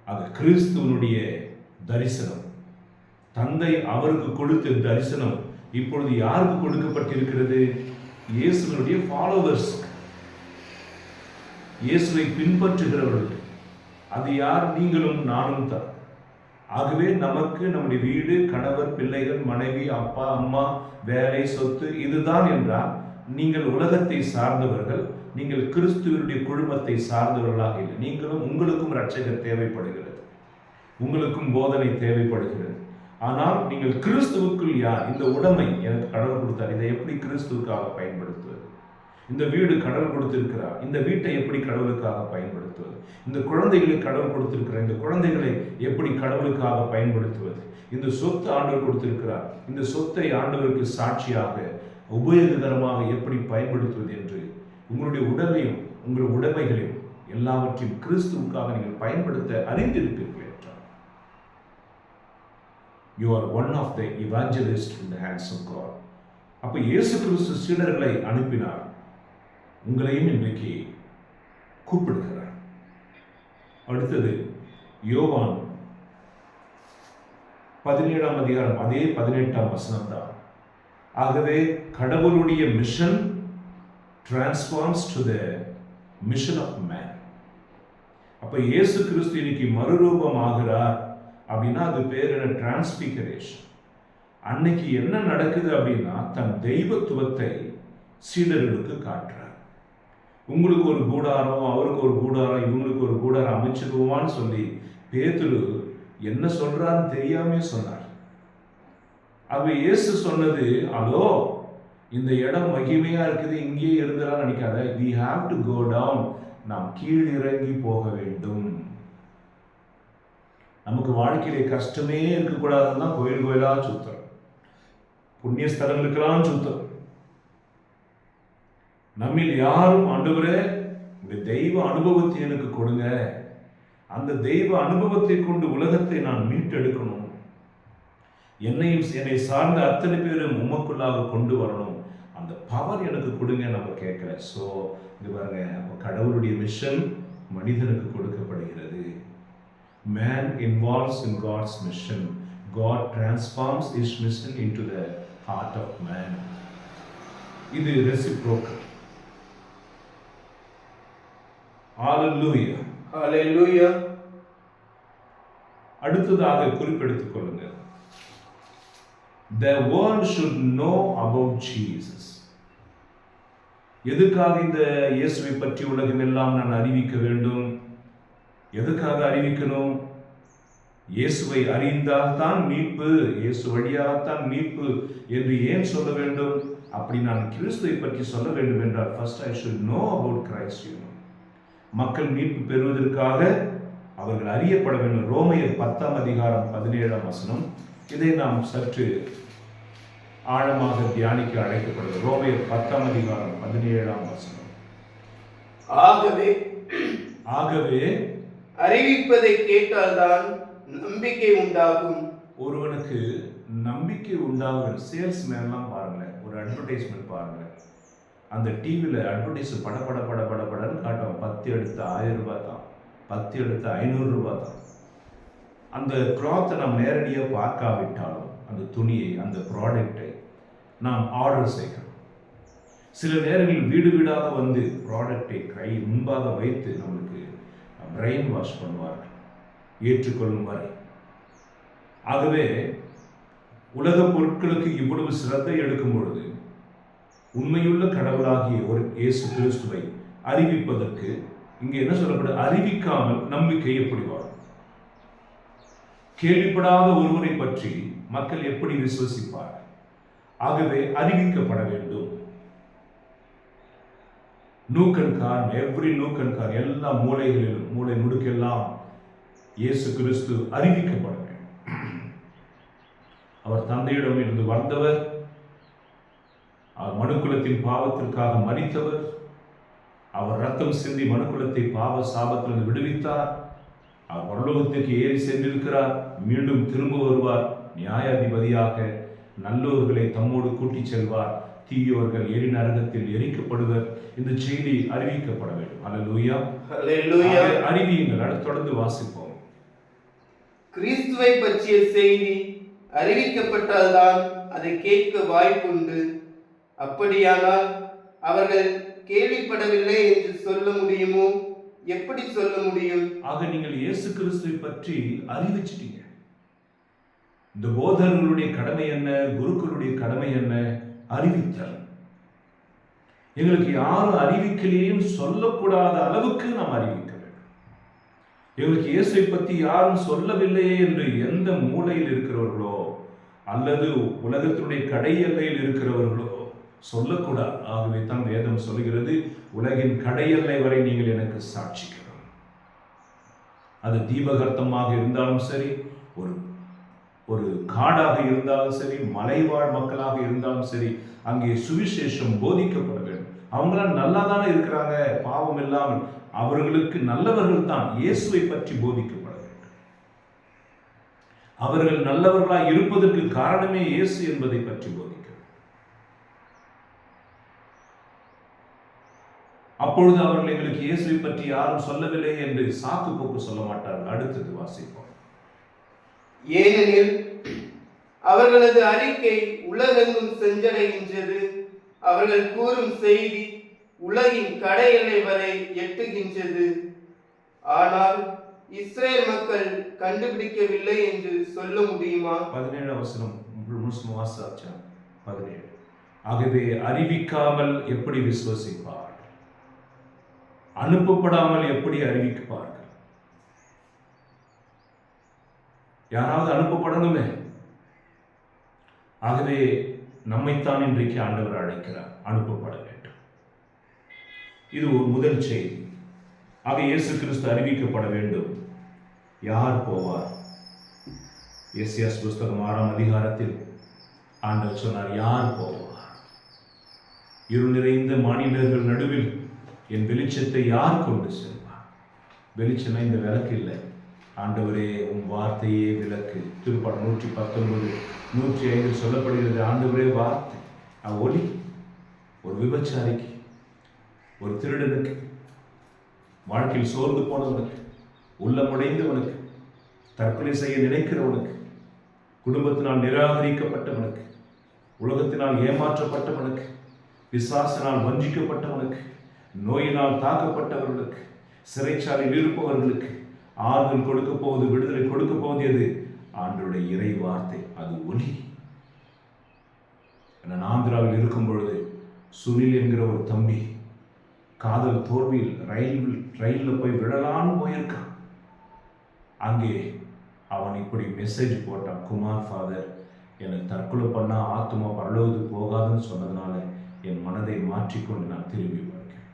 அது கிறிஸ்துவனுடைய தரிசனம். தந்தை அவருக்கு கொடுத்த தரிசனம் இப்பொழுது யாருக்கு கொடுக்கப்பட்டிருக்கிறது? இயேசுவினுடைய ஃபாலோவர்ஸ், இயேசுவை பின்பற்றுகிறவர்கள். அது யார்? நீங்களும் நானும் தான். ஆகவே நமக்கு நம்முடைய வீடு, கணவர், பிள்ளைகள், மனைவி, அப்பா, அம்மா, வேலை, சொத்து இதுதான் என்றால் நீங்கள் உலகத்தை சார்ந்தவர்கள், நீங்கள் கிறிஸ்துவனுடைய குழுமத்தை சார்ந்தவர்களாக இல்லை. நீங்களும், உங்களுக்கும் இரட்சகர் தேவைப்படுகிறது, உங்களுக்கும் போதனை தேவைப்படுகிறது. ஆனால் நீங்கள் கிறிஸ்துவுக்குள் யார்? இந்த உடைமை எனக்கு கடவுள் கொடுத்தார், இதை எப்படி கிறிஸ்துவுக்காக பயன்படுத்துவது? இந்த வீடு கடவுள் கொடுத்திருக்கிறார், இந்த வீட்டை எப்படி கடவுளுக்காக பயன்படுத்துவது? இந்த குழந்தைகளை கடவுள் கொடுத்திருக்கிறார், இந்த குழந்தைகளை எப்படி கடவுளுக்காக பயன்படுத்துவது? இந்த சொத்து ஆண்டவர் கொடுத்திருக்கிறார், இந்த சொத்தை ஆண்டவருக்கு சாட்சியாக உபயோககரமாக எப்படி பயன்படுத்துவது என்று உங்களுடைய உடலையும் உங்கள் உடைமைகளையும் எல்லாவற்றையும் கிறிஸ்துவுக்காக நீங்கள் பயன்படுத்த அறிந்திருப்பீர்கள் என்றார். You are one of the evangelists in the hands of God. அப்ப இயேசு கிறிஸ்து சீடர்களை அனுப்பினார், உங்களையும் இன்றைக்கு கூப்பிடுகிறார். அடுத்தது யோவான் 17ஆம் அதிகாரம், அதே 18ஆம் வசனம் தான். ஆகவே கடவுளுடைய mission transforms to the mission of man. அப்ப இயேசு கிறிஸ்து இன்னைக்கு மறுரூபம் ஆகிறார் அப்படின்னா அது பேர் என்ன? டிரான்ஸ்பிகரேஷன். அன்னைக்கு என்ன நடக்குது அப்படின்னா தன் தெய்வத்துவத்தை சீடர்களுக்கு காட்டுறார். உங்களுக்கு ஒரு கூடாரம், அவருக்கு ஒரு கூடாரம், இவங்களுக்கு ஒரு கூடாரம் அமைச்சிருவான்னு சொல்லி பேதுரு என்ன சொல்றான்னு தெரியாமே சொன்னார். அவ இயேசு சொன்னது, அதோ இந்த இடம் மகிமையா இருக்குது, இங்கேயே இருந்தலாம் நினைக்காத, we have to go down, நாம் கீழ் இறங்கி போக வேண்டும். நமக்கு வாழ்க்கையிலே கஷ்டமே இருக்கக்கூடாதுன்னா கோயில் கோயிலா சுத்தம், புண்ணிய ஸ்தலங்களுக்கெல்லாம் சுத்தம். நம்மில் யாரும் ஆண்டவரே இந்த தெய்வ அனுபவத்தை எனக்கு கொடுங்க, அந்த தெய்வ அனுபவத்தை கொண்டு உலகத்தை நான் மீட்டெடுக்கணும், என்னை சார்ந்த அத்தனை பேரும் உமக்குள்ளாக கொண்டு வரணும், அந்த பவர் எனக்கு கொடுங்க நம்ம கேட்கல. ஸோ இது பாருங்க, அப்போ கடவுளுடைய மிஷன் மனிதனுக்கு கொடுக்கப்படுகிறது. Man involves in God's mission. God transforms his mission into the heart of man. இது reciprocal. Hallelujah. Hallelujah. அடுத்ததாக குறிப்பெடுத்துக் கொள்ளுங்கள். The world should know about Jesus. எதுக்காக இந்த இயேசுவை பற்றி உலகம் எல்லாம் நான் அறிவிக்க வேண்டும்? எதுக்காக அறிவிக்கணும்? இயேசுவை அறிந்தால் தான் மீட்பு, இயேசு வழியாகத்தான் மீட்பு என்று ஏன் சொல்ல வேண்டும்? அப்படி நான் கிறிஸ்துவை பற்றி சொல்ல வேண்டும் என்றால் first I should know about Christ. மக்கள் மீட்பு பெறுவதற்காக அவர்கள் அறியப்பட வேண்டும். ரோமையர் 10:17. இதை நாம் சற்று ஆழமாக தியானிக்க அழைக்கப்படுகிறது. ரோமையர் 10:17. ஆகவே அறிவிப்பதை கேட்டால்தான் நம்பிக்கை உண்டாகும். ஒருவனுக்கு நம்பிக்கை உண்டாகும். சேல்ஸ்மேன்லாம் பாருங்களேன், ஒரு அட்வர்டைஸ்மெண்ட் பாருங்களேன், அந்த டிவியில் அட்வர்டைஸ் படன்னு காட்டும். 10 எடுத்து 1000 ரூபாய் தான், 10 எடுத்து 500 ரூபாய் தான். அந்த கிளாத்தை நாம் நேரடியாக பார்க்காவிட்டாலும் அந்த துணியை, அந்த ப்ராடக்டை நாம் ஆர்டர் செய்கிறோம். சில நேரங்களில் வீடு வீடாக வந்து ப்ராடக்டை கை முன்பாக வைத்து நம்மளுக்கு பிரெயின் வாஷ் பண்ணுவார்கள் ஏற்றுக்கொள்ளும் வரை. ஆகவே உலக பொருட்களுக்கு இவ்வளவு சிரத்தை எடுக்கும் பொழுது உண்மையுள்ள கடவுளாகிய ஒரு இயேசு கிறிஸ்துவை அறிவிப்பதற்கு இங்கே என்ன சொல்லப்படுது? அறிவிக்காமல் நம்பிக்கை எப்படி வரும்? கேள்விப்படாத ஒருவரை பற்றி மக்கள் எப்படி விசுவசிப்பார்கள்? ஆகவே அறிவிக்கப்பட வேண்டும். எவ்ரி நூக்கன்கார், எல்லா மூலைகளிலும், மூளை முடுக்கெல்லாம் இயேசு கிறிஸ்து அறிவிக்கப்பட வேண்டும். அவர் தந்தையிடம் இருந்து வந்தவர், அவர் மனுக்குலத்தின் பாவத்திற்காக மரித்தவர், அவர் ரத்தம் சிந்தி மனுக்குலத்தை பாவ சாபத்திலிருந்து விடுவித்தார், அவர் பரலோகத்துக்கு ஏறி சென்றிருக்கிறார், மீண்டும் திரும்ப வருவார், நியாயாதிபதியாக நல்லோர்களை தம்மோடு கூட்டிச் செல்வார், தீயோர்கள் எரி நரகத்தில் எரிக்கப்படுவர். இந்த செய்தி அறிவிக்கப்பட வேண்டும். அல்லேலூயா, அல்லேலூயா. அறிவியுங்கள். தொடர்ந்து வாசிப்போம். கிறிஸ்துவை பற்றிய செய்தி அறிவிக்கப்பட்டால்தான் அதை கேட்க வாய்ப்புண்டு. அப்படியானால் அவர்கள் கேள்விப்படவில்லை என்று சொல்ல முடியுமோ? எப்படி சொல்ல முடியும்? ஆக நீங்கள் இயேசு கிறிஸ்துவை பற்றி அறிவிச்சிட்டீங்க. இந்த போதகர்களுடைய கடமை என்ன? குருக்களுடைய கடமை என்ன? அறிவித்தல். எங்களுக்கு யாரும் அறிவிக்கலையும் சொல்லக்கூடாத அளவுக்கு நாம் அறிவிக்க வேண்டும். எங்களுக்கு இயேசுவை பற்றி யாரும் சொல்லவில்லையே என்று எந்த மூலையில் இருக்கிறவர்களோ அல்லது உலகத்தினுடைய கடை எல்லையில் இருக்கிறவர்களோ சொல்லக்கூடாது. ஆகவே தான் வேதம் சொல்கிறது, உலகின் கடை எல்லை வரை நீங்கள் எனக்கு சாட்சிக்கிறோம். அது தீபகர்த்தமாக இருந்தாலும் சரி, ஒரு காடாக இருந்தாலும் சரி, மலைவாழ் மக்களாக இருந்தாலும் சரி, அங்கே சுவிசேஷம் போதிக்கப்பட வேண்டும். அவங்களாம் நல்லா தானே இருக்கிறாங்க, பாவம் இல்லாமல். அவர்களுக்கு நல்லவர்கள் தான் இயேசுவை பற்றி போதிக்கப்பட வேண்டும். அவர்கள் நல்லவர்களாக இருப்பதற்கு காரணமே இயேசு என்பதை பற்றி போதிக்க. அப்பொழுது அவர்கள் எங்களுக்கு இயேசுவை பற்றி யாரும் சொல்லவில்லை என்று சாக்கு போக்கு சொல்ல மாட்டார்கள். அடுத்தது வாசிப்போம். ஏனெனில் அவர்களது அறிக்கை உலகெங்கும் சென்றடைகின்றது, அவர்கள் கூறும் செய்தி உலகின் கடை எல்லை வரை எட்டுகின்றது. ஆனால் இஸ்ரேல் மக்கள் கண்டுபிடிக்கவில்லை என்று சொல்ல முடியுமா? 17 ஆகவே அறிவிக்காமல் எப்படி விசுவசிப்பார்? அனுப்பப்படாமல் எப்படி அறிவிப்பார்கள்? யாராவது அனுப்பப்படணுமே. ஆகவே நம்மைத்தான் இன்றைக்கு ஆண்டவர் அழைக்கிறார், அனுப்பப்பட வேண்டும். இது ஒரு முதல் செய்தி. ஆக இயேசு கிறிஸ்து அறிவிக்கப்பட வேண்டும். யார் போவார்? எஸ்ஐயா புஸ்தகம் 6 ஆண்டவர் சொன்னார், யார் போவார்? இருள் நிறைந்த மாநிலங்கள் நடுவில் என் வெளிச்சத்தை யார் கொண்டு செல்வார்? வெளிச்சம் இந்த விளக்கு இல்லை. ஆண்டவரே உன் வார்த்தையே விளக்கு. திருப்பாடல் 119, 105 சொல்லப்படுகிறது. ஆண்டவரே வார்த்தை ஒளி. ஒரு விபச்சாரிக்கு, ஒரு திருடனுக்கு, வாழ்க்கையில் சோர்ந்து போனவனுக்கு, உள்ளமுடைந்தவனுக்கு, தற்கொலை செய்ய நினைக்கிறவனுக்கு, குடும்பத்தினால் நிராகரிக்கப்பட்டவனுக்கு, உலகத்தினால் ஏமாற்றப்பட்டவனுக்கு, பிசாசினால் வஞ்சிக்கப்பட்டவனுக்கு, நோயினால் தாக்கப்பட்டவர்களுக்கு, சிறைச்சாலையில் இருப்பவர்களுக்கு ஆறுதல் கொடுக்க போவது, விடுதலை கொடுக்க போவது எது? ஆண்டவருடைய இறை வார்த்தை. அது ஒளி. நான் ஆந்திராவில் இருக்கும் பொழுது சுனில் என்கிற ஒரு தம்பி காதல் தோல்வியில் ரயிலில் போய் விழலான்னு போயிருக்கான். அங்கே அவன் இப்படி மெசேஜ் போட்டான், குமார் ஃபாதர், எனக்கு தற்கொலை பண்ணா ஆத்மா பரலோகத்துக்கு போகாதுன்னு சொன்னதுனால என் மனதை மாற்றிக்கொண்டு நான் திரும்பி பார்க்கிறேன்.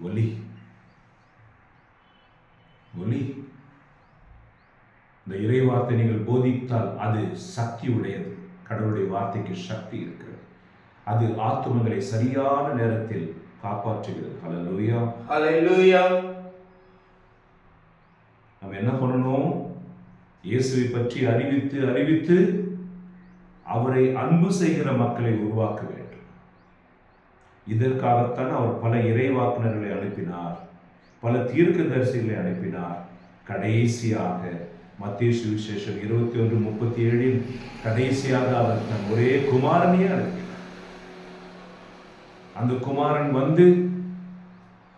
ஒலி ஒலி இந்த இறை வார்த்தை நீங்கள் போதித்தால் அது சக்தி உடையது. கடவுளுடைய வார்த்தைக்கு சக்தி இருக்கிறது. அது ஆத்துமங்களை சரியான நேரத்தில் காப்பாற்றுகிறது. ஹல்லேலூயா, ஹல்லேலூயா. நம்ம என்ன பண்ணணும்? இயேசுவை பற்றி அறிவித்து அறிவித்து அவரை அன்பு செய்கிற மக்களை உருவாக்க வேண்டும். இதற்காகத்தான் அவர் பல இறைவாக்குனர்களை அனுப்பினார், பல தீர்க்கதரிசிகளை அனுப்பினார். கடைசியாக மத்தேயு சுவிசேஷம் 21:37 கடைசியாக அவர் தன் ஒரே குமாரனையே அனுப்பினார். அந்த குமாரன் வந்து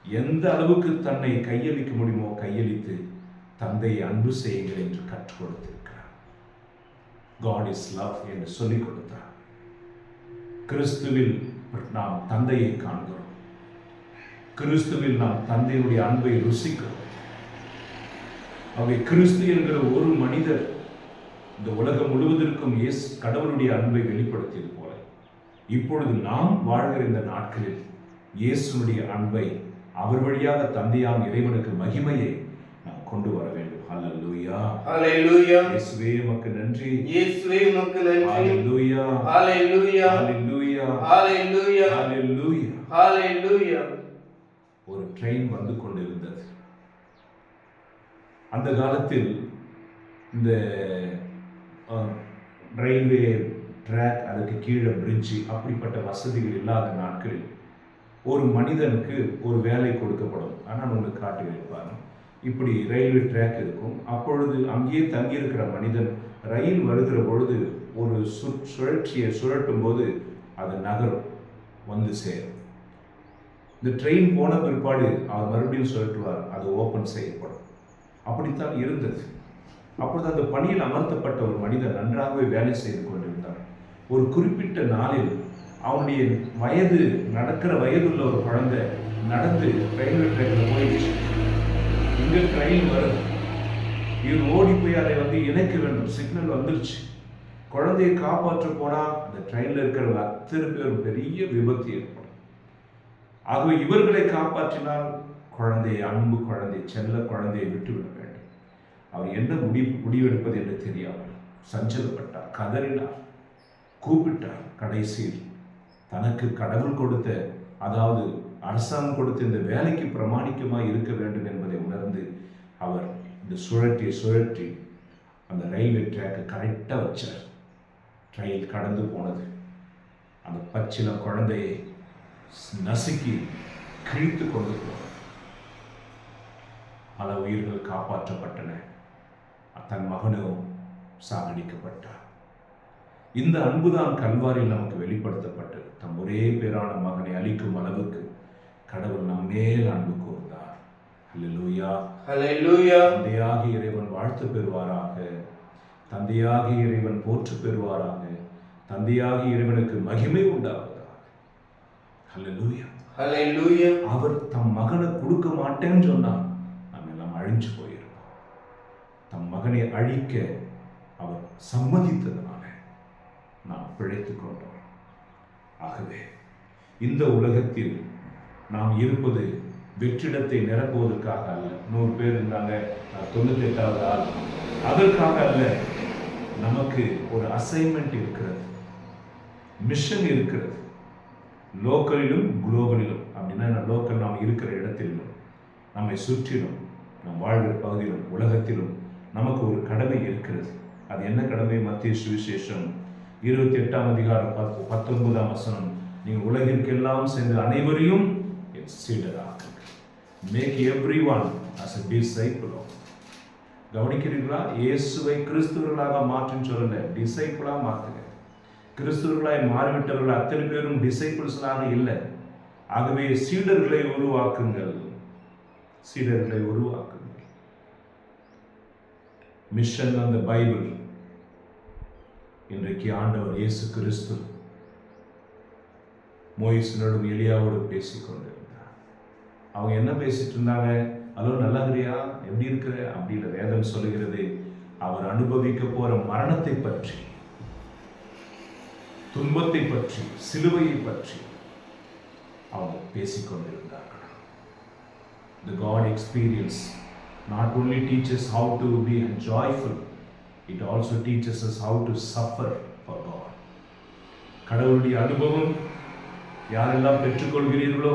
எந்த அளவுக்கு தன்னை கையளிக்க முடியுமோ கையளித்து தந்தையை அன்பு செய்யுங்கள் என்று கற்றுக் கொடுத்திருக்கிறார். காட் இஸ் லவ் என்று சொல்லிக் கொடுத்தார். கிறிஸ்துவில் நாம் தந்தையை காண்கிறோம். கிறிஸ்துவில் நாம் தந்தையுடைய அன்பை ருசிக்கிறோம். அவை கிறிஸ்து என்கிற ஒரு மனிதர் இந்த உலகம் முழுவதற்கும் கடவுளுடைய அன்பை வெளிப்படுத்தியது போல இப்பொழுது நாம் வாழ்கிற இந்த நாட்களில் இயேசுனுடைய அன்பை அவர் வழியாக தந்தையாம் இறைவனுக்கு மகிமையை நாம் கொண்டு வர வேண்டும். ஹல்லேலூயா, ஹல்லேலூயா. இயேசுவே உமக்கு நன்றி, இயேசுவே உமக்கு நன்றி. ஹல்லேலூயா, ஹல்லேலூயா, ஹல்லேலூயா, ஹல்லேலூயா, ஹல்லேலூயா. ஹல்லேலூயா. ஒரு ட்ரெயின் வந்து கொண்டிருந்தது. அந்த காலத்தில் இந்த ரயில்வே ட்ராக், அதுக்கு கீழே பிரிட்ஜு, அப்படிப்பட்ட வசதிகள் இல்லாத நாட்களில் ஒரு மனிதனுக்கு ஒரு வேலை கொடுக்கப்படும். ஆனால் உங்களுக்கு காட்டி வைப்பாங்க. இப்படி ரயில்வே ட்ராக் இருக்கும். அப்பொழுது அங்கேயே தங்கியிருக்கிற மனிதன் ரயில் வருகிற பொழுது ஒரு சுழற்சியை சுழட்டும் போது அது நகரும், வந்து சேரும். இந்த ட்ரெயின் போன பிற்பாடு அவர் மறுபடியும் சுழற்றுவார், அது ஓப்பன் செய்யப்படும். அப்படித்தான் இருந்தது. அப்பொழுது அந்த பணியில் அமர்த்தப்பட்ட ஒரு மனிதன் நன்றாகவே வேலை செய்து கொண்டிருந்தார். ஒரு குறிப்பிட்ட நாளில் அவனுடைய நடக்கிற வயதுள்ள ஒரு குழந்தை நடந்து ரயில்வே ட்ராக்கில் போயிடுச்சு. இங்கே ட்ரெயின் வருது, இவர் ஓடி போய் அதை வந்து இணைக்க வேண்டும். சிக்னல் வந்துருச்சு. குழந்தையை காப்பாற்ற போனால் அந்த ட்ரெயினில் இருக்கிற அத்தனை பேர் பெரிய விபத்து ஏற்படும். ஆகவே இவர்களை காப்பாற்றினால் அன்பு குழந்தை, செல்ல குழந்தையை விட்டுவிட வேண்டும். அவர் என்ன முடிவெடுப்பது என்று தெரியாமல் சஞ்சலப்பட்டார், கதறினார், கூப்பிட்டார். கடைசியில் தனக்கு கடவுள் கொடுத்த, அதாவது அரசாங்கம் கொடுத்த இந்த வேலைக்கு பிரமாணிக்கமாக இருக்க வேண்டும் என்பதை உணர்ந்து அவர் இந்த சுழற்றி அந்த ரயில்வே ட்ராக்கை கரெக்டாக வச்சார். ரயில் கடந்து போனது. அந்த பச்சில குழந்தையை நசுக்கி கிழித்து கொண்டு போனார். பல உயிர்கள் காப்பாற்றப்பட்டன. தன் மகனும் சாகடிக்கப்பட்டார். இந்த அன்புதான் கல்வாரியில் நமக்கு வெளிப்படுத்தப்பட்டு தம் ஒரே பேரான மகனை அளிக்கும் அளவுக்கு கடவுள் நம் மேல் அன்பு கூர்ந்தார். ஹல்லேலூயா, ஹல்லேலூயா. தந்தையாகிய இறைவன் வாழ்த்து பெறுவாராக, தந்தையாகிய இறைவன் போற்று பெறுவாராக, தந்தையாகிய இறைவனுக்கு மகிமை உண்டாவதாக. ஹல்லேலூயா, ஹல்லேலூயா. அவர் தம் மகனை கொடுக்க மாட்டேன்னு சொன்னார், நம்ம எல்லாம் அழிஞ்சு போயிருக்கோம். தம் மகனை அழிக்க அவர் சம்மதித்ததனால நாம் பிழைத்துக் கொண்டோம். ஆகவே இந்த உலகத்தில் நாம் இருப்பது வெற்றிடத்தை நிரப்புவதற்காக அல்ல. 100 பேர் இருந்தாங்க, 98வது ஆள், அதற்காக அல்ல. நமக்கு ஒரு அசைன்மெண்ட் இருக்கிறது, மிஷன் இருக்கிறது. லோக்கலிலும் குளோபலிலும், அப்படின்னா லோக்கல் நாம் இருக்கிற இடத்திலும், நம்மை சுற்றிலும், நம் வாழ்கிற பகுதியிலும், உலகத்திலும் நமக்கு ஒரு கடமை இருக்கிறது. அது என்ன கடமை? மத்தேயு சுவிசேஷம் 28ஆம் அதிகாரம் 19ஆம் வசனம், நீங்கள் உலகிற்கெல்லாம் சென்று அனைவரையும் என் சீடராக்குங்கள். Make everyone as a disciple. கவனிக்கிறீர்களா? இயேசுவை கிறிஸ்துவர்களாக மாற்றுன்னு சொல்லல, டிசைபிளாக மாற்றுங்க. கிறிஸ்துவர்களாய் மாறிவிட்டவர்கள் அத்தனை பேரும் டிசைபிள்ஸ்லாக இல்லை. ஆகவே சீடர்களை உருவாக்குங்கள், சீடர்களை உருவாக்குங்கள். மிஷன் அந்த பைபிள். இன்றைக்கு ஆண்டவர் இயேசு கிறிஸ்து மோயிசனோடும் எலியாவோடும் பேசிக் கொண்டிருந்தார். அவங்க என்ன பேசிட்டு இருந்தாங்க? ஹலோ, நல்லா இருக்கிறியா, எப்படி இருக்கிற அப்படின்னு வேதம் சொல்லுகிறது. அவர் அனுபவிக்க போற மரணத்தை பற்றி, துன்பத்தை பற்றி, சிலுவையை பற்றி அவங்க பேசிக்கொண்டிருந்தார்கள். The God experience not only teaches how to be joyful, it also teaches us how to suffer for God. கடவுளுடைய அனுபவம் யாரெல்லாம் பெற்றுக்கொள்கிறீர்களோ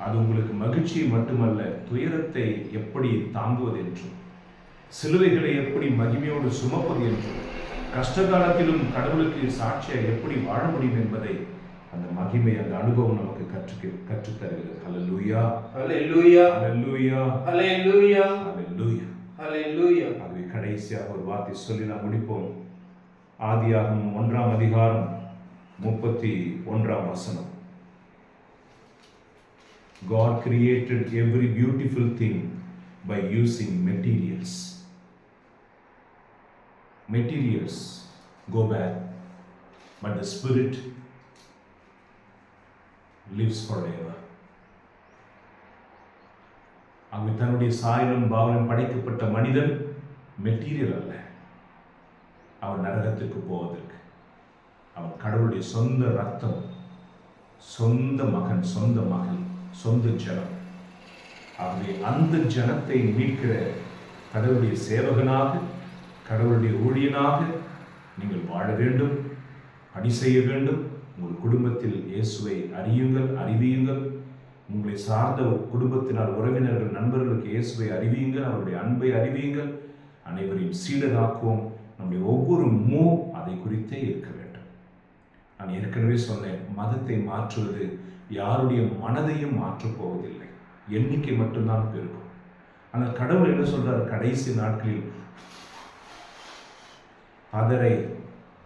அது உங்களுக்கு மகிழ்ச்சியை மட்டுமல்ல, துயரத்தை எப்படி தாங்குவது என்றும், சிலுவைகளை எப்படி மகிமையோடு சுமப்பது என்றும், கஷ்ட காலத்திலும் கடவுளுக்கு சாட்சியாக எப்படி வாழ முடியும் என்பதை அந்த மகிமை, அந்த அனுபவம் நமக்கு கற்றுத்தருகிறது. ஹல்லேலூயா, ஹல்லேலூயா, ஹல்லேலூயா, ஹல்லேலூயா, ஹல்லேலூயா, ஹல்லேலூயா. ஆகவே கடைசியாக ஒரு வார்த்தை சொல்லி நாம் முடிப்போம். ஆதியாகமம் 1ஆம் அதிகாரம் 31ஆம் வசனம். God created every beautiful thing by using materials. Materials go bad, but the spirit lives forever. அங்கு தன்னுடைய சாயலும் பாவலும் படைக்கப்பட்ட மனிதன் மெட்டீரியல் அல்ல. அவன் நரகத்துக்கு போவதற்கு அவன் கடவுளுடைய சொந்த ரத்தம், சொந்த மகன், சொந்த மகள், சொந்த ஜனம். ஆகவே அந்த ஜனத்தை மீட்கிற கடவுளுடைய சேவகனாக, கடவுளுடைய ஊழியனாக நீங்கள் வாழ வேண்டும், பணி செய்ய வேண்டும். உங்கள் குடும்பத்தில் இயேசுவை அறிவியுங்கள். உங்களை சார்ந்த குடும்பத்தினர், உறவினர்கள், நண்பர்களுக்கு இயேசுவை அறிவியுங்கள், அவருடைய அன்பை அறிவியுங்கள். அனைவரையும் சீடராக்குவோம். நம்முடைய ஒவ்வொரு அதை குறித்தே இருக்க வேண்டும். நான் ஏற்கனவே சொன்னேன், மதத்தை மாற்றுவது யாருடைய மனதையும் மாற்றப் போவதில்லை, எண்ணிக்கை மட்டும்தான் பெருகும். ஆனால் கடவுள் என்ன சொல்றார்? கடைசி நாட்களில் பதரை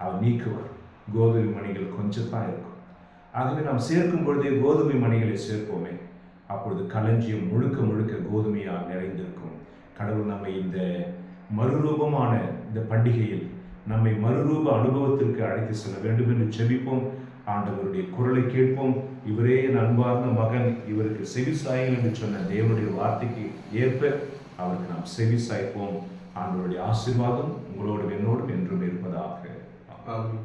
அவர் நீக்குவார், கோதுமை மணிகள் கொஞ்சம் தான் இருக்கும். ஆகவே நாம் சேர்க்கும் பொழுதே கோதுமை மணிகளை சேர்ப்போமே, அப்பொழுது களஞ்சியம் முழுக்க முழுக்க கோதுமையால் நிறைந்திருக்கும். கடவுள் நம்மை இந்த மறுரூபமான இந்த பண்டிகையில் நம்மை மறுரூப அனுபவத்திற்கு அழைத்து செல்ல வேண்டும் என்று செபிப்போம். ஆண்டவருடைய குரலை கேட்போம். இவரே என் அன்பார்ந்த மகன், இவருக்கு செவிசாயுங்கள் என்று சொன்ன தேவனுடைய வார்த்தைக்கு ஏற்ப அவருக்கு நாம் செவிசாய்ப்போம். ஆண்டவருடைய ஆசீர்வாதம் உங்களோடும் என்னோடும் என்றும் இருப்பதாக. ஆமென்.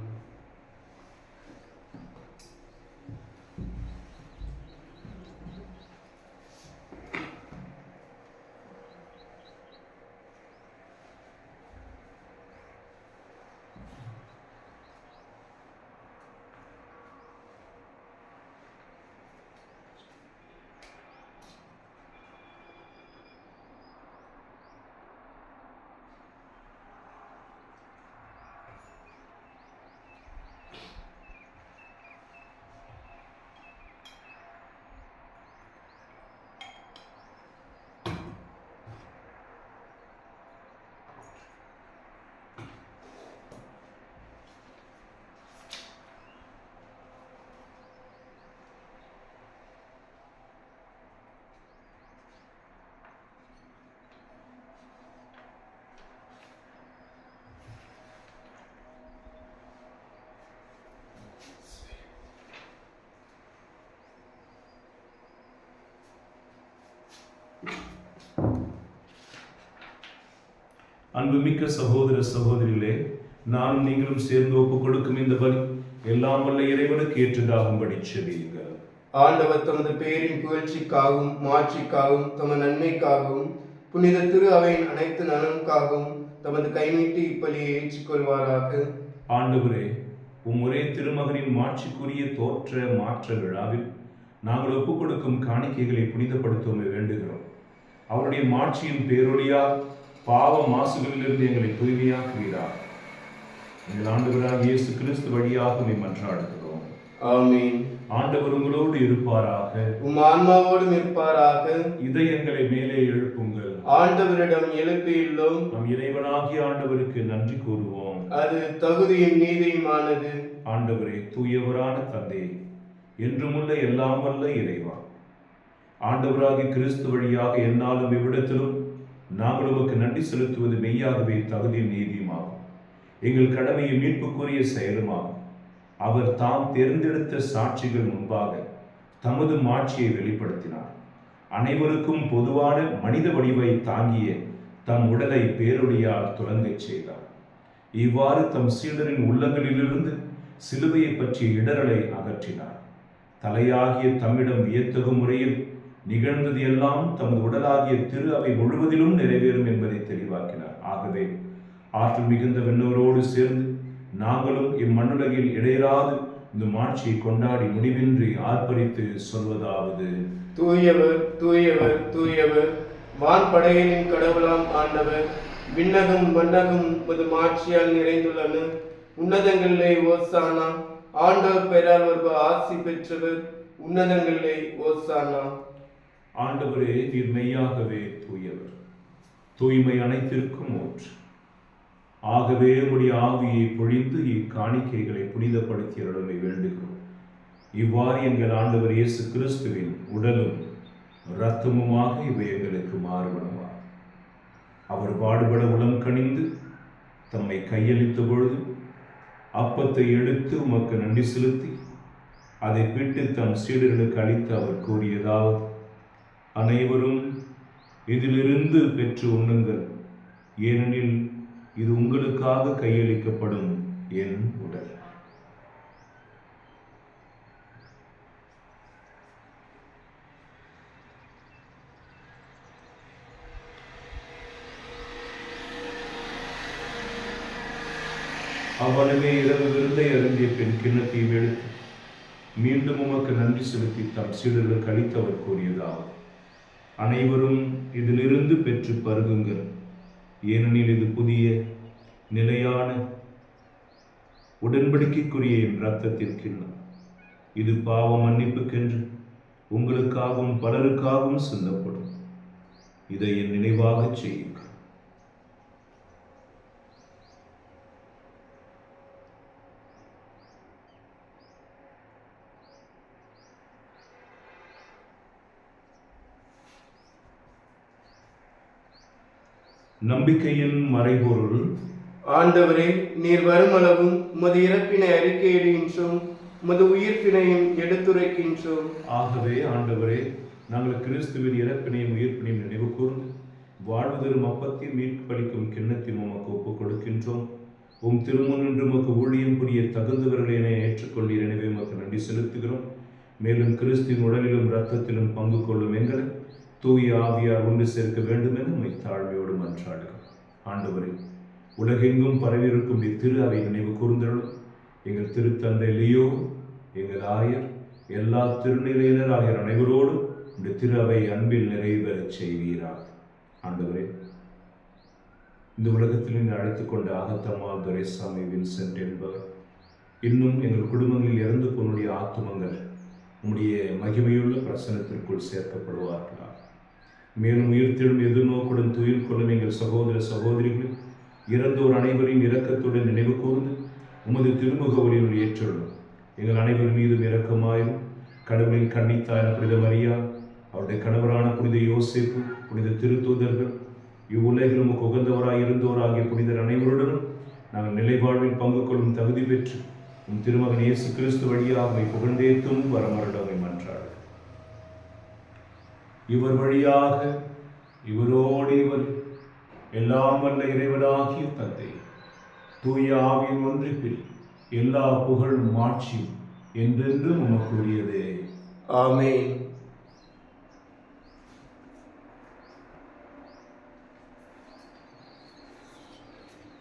அன்புமிக்க சகோதர சகோதரிகளே, நானும் நீங்களும் சேர்ந்து ஒப்புக் கொடுக்கும் இந்த பலி எல்லாம் வல்ல இறைவனுக்கு ஏற்றதாகும்படி செபியுங்கள். ஆண்டவர் தமது பெயரின் புகழ்ச்சிக்காகவும் மாட்சிக்காகவும் தமது நன்மைக்காகவும் புனித திரு அவையின் அனைத்து நலனுக்காகவும் தமது கைநீட்டி இப்பலியை ஏற்றுக்கொள்வாராக. ஆண்டவரே, ஒரே திருமகனின் மாட்சிக்குரிய தோற்ற மாற்ற விழாவில் நாங்கள் ஒப்புக் கொடுக்கும் காணிக்கைகளை புனிதப்படுத்துவதை வேண்டுகிறோம். அவருடைய மாட்சியின் பேரொழியால் பாவ மாசுகளிலிருந்து எங்களை தூய்மையாக்குகிறார். எங்கள் ஆண்டவராகிய இயேசு கிறிஸ்து வழியாக மன்றாடுகிறோம். ஆமென். ஆண்டவர் உங்களோடு இருப்பாராக, உம் ஆன்மாவோடும் இருப்பாராக. இதயங்களை மேலே எழுப்புங்கள். ஆண்டவரிடம் எழுப்பியுள்ளோம். நம் இறைவனாகிய ஆண்டவருக்கு நன்றி கூறுவோம். அது தகுதியும் நீதியுமானது. ஆண்டவரே, தூயவரான தந்தை, என்றுமுள்ள எல்லாம் வல்ல இறைவா, ஆண்டவராகிய கிறிஸ்து வழியாக எந்நாளும் இவ்விடத்திலும் நாங்கள் உமக்கு நன்றி செலுத்துவது மெய்யாகவே தகுதியும் நீதியுமாகும். எங்கள் கடமையை மீட்புக்குரிய செயலுமாகும். அவர் தாம் தேர்ந்தெடுத்த சாட்சிகள் முன்பாக தமது மாட்சியை வெளிப்படுத்தினார். அனைவருக்கும் பொதுவான மனித வடிவை தாங்கிய தம் உடலை பேரொழியால் துலங்கச் செய்தார். இவ்வாறு தம் சீடரின் உள்ளங்களிலிருந்து சிலுவையை பற்றிய இடரலை அகற்றினார். தலையாகிய தம்மிடம் வியத்தகு முறையில் நிகழ்ந்தது எல்லாம் தமது உடலாகிய திரு அவை முழுவதிலும் நிறைவேறும் என்பதை தெளிவாக்கினார். ஆகவே ஆற்றல் மிகுந்த விண்ணோரோடு சேர்ந்து நாங்களும் இம்மண்ணுலகில் இடையராது இந்த மாட்சியை கொண்டாடி முடிவின்றி ஆர்ப்பரித்து சொல்வதாவது: தூயவர் தூயவர் தூயவர், வான்படைகளின் கடவுளாம் ஆண்டவர், விண்ணகம் மன்னகம் உமது மாட்சியால் நிறைந்துள்ளன. உன்னதங்களிலே ஓசானா, ஆண்டவர் பெயரால் வருபவர் ஆசி பெற்றவர், உன்னதங்களிலே ஓசானா. ஆண்டவரே, நீர் மெய்யாகவே தூயவர், தூய்மை அனைத்திற்கும் ஊற்று. ஆகவே உம்முடைய ஆவியை பொழிந்து இக்காணிக்கைகளை புனிதப்படுத்தியருடமை வேண்டுகிறோம். இவ்வாறு எங்கள் ஆண்டவர் இயேசு கிறிஸ்துவின் உடலும் இரத்தமுமாக இவை எங்களுக்கு மாறுபடுவார். அவர் பாடுபட உளம் கனிந்து தம்மை கையளித்த பொழுது அப்பத்தை எடுத்து உமக்கு நன்றி செலுத்தி அதை பிட்டு தம் சீடர்களுக்கு அளித்து அவர் கூறியதாவது: அனைவரும் இதிலிருந்து பெற்று உண்ணுங்கள், ஏனெனில் இது உங்களுக்காக கையளிக்கப்படும் என் உடல். அவ்வளவே இரவு விருந்தை அருந்திய பின் கிண்ணத்தையும் எடுத்து மீண்டும் உமக்கு நன்றி செலுத்தி தம் சீடர்களுக்கு அளித்தவர் கூறியதாவது: அனைவரும் இதிலிருந்து பெற்று பருகுங்கள், ஏனெனில் இது புதிய நிலையான உடன்படிக்கைக்குரிய என் இரத்தத்தின் கிண்ணம். இது பாவ மன்னிப்புக்கென்று உங்களுக்காகவும் பலருக்காகவும் சிந்தப்படும். இதை என் நினைவாக செய்யுங்கள். நம்பிக்கையின் மறைபொருள்: ஆண்டவரே, நீர் வருமளவும் உமது இறப்பினை அறிக்கையிடுகின்றோம், உமது உயிர்ப்பினையும் எடுத்துரைக்கின்றோம். ஆகவே ஆண்டவரே, நாங்கள் கிறிஸ்துவின் இறப்பினையும் உயிர்ப்பினையும் நினைவு கூர்ந்து வாழ்வு தரும் அப்பத்தையும் மீட்பளிக்கும் கிண்ணத்தையும் உமக்கு ஒப்புக் கொடுக்கின்றோம். உம் திருமுன் என்று உமக்கு ஊழியம் புரிய தகுந்தவர்களை என ஏற்றுக்கொள்ளீர். எனவே உமக்கு நன்றி செலுத்துகிறோம். மேலும் கிறிஸ்துவின் உடலிலும் இரத்தத்திலும் பங்கு கொள்ளும் எங்களை தூய ஆவியார் ஒன்று சேர்க்க வேண்டும் என உம்மை தாழ்மையோடு மன்றாடுகிறோம். ஆண்டவரே, உலகெங்கும் பரவியிருக்கும் இத்திரு அவை நினைவு கூர்ந்தருளும். எங்கள் திருத்தந்தை லியோ, எங்கள் ஆயர், எல்லா திருநிலையினர் ஆகிய அனைவரோடும் இந்த திரு அவை அன்பில் நிறைவேறச் செய்வீராக. ஆண்டவரே, இந்த உலகத்தில் நீங்கள் அழைத்து கொண்ட அகத்தம்மாள், துரைசாமி, வின்சென்ட் என்பவர் இன்னும் எங்கள் குடும்பங்களில் இறந்து போனுடைய ஆத்துமங்கள் உம்முடைய மகிமையுள்ள பிரசனத்திற்குள் சேர்க்கப்படுவார்களா. மேலும் உயிர்த்தெழும் எதிர்நோக்குடன் துயில் கொள்ளும் எங்கள் சகோதர சகோதரிகள் இறந்தோர் அனைவரையும் இரக்கத்துடன் நினைவு கூர்ந்து உமது திருமுக ஒளியில் ஏற்றுள்ளோம். எங்கள் அனைவர் மீதும் இரக்கமாயும் கடவுளின் கன்னித்தாயான புனித மரியா, அவருடைய கணவரான புனித யோசேப்பு, புனித திருத்தூதர்கள், இவ்வுலகில் உமக்கு உகந்தவராய் இருந்தோர் ஆகிய புனிதர் அனைவருடனும் நாங்கள் நிலைவாழ்வில் பங்கு கொள்ளும் தகுதி பெற்று உம் திருமகன் இயேசு கிறிஸ்து வழியாக புகழ்ந்தேத்தும் வரமருடமை மன்றாடு. இவர் வழியாக இவரோடு இவர் எல்லாம் வல்ல இறைவனாகிய தந்தை தூய ஆவியின் ஒன்றிப்பில் எல்லா புகழும் மாட்சியும் என்றென்றும் உமக்கு உரியதே. ஆமென்.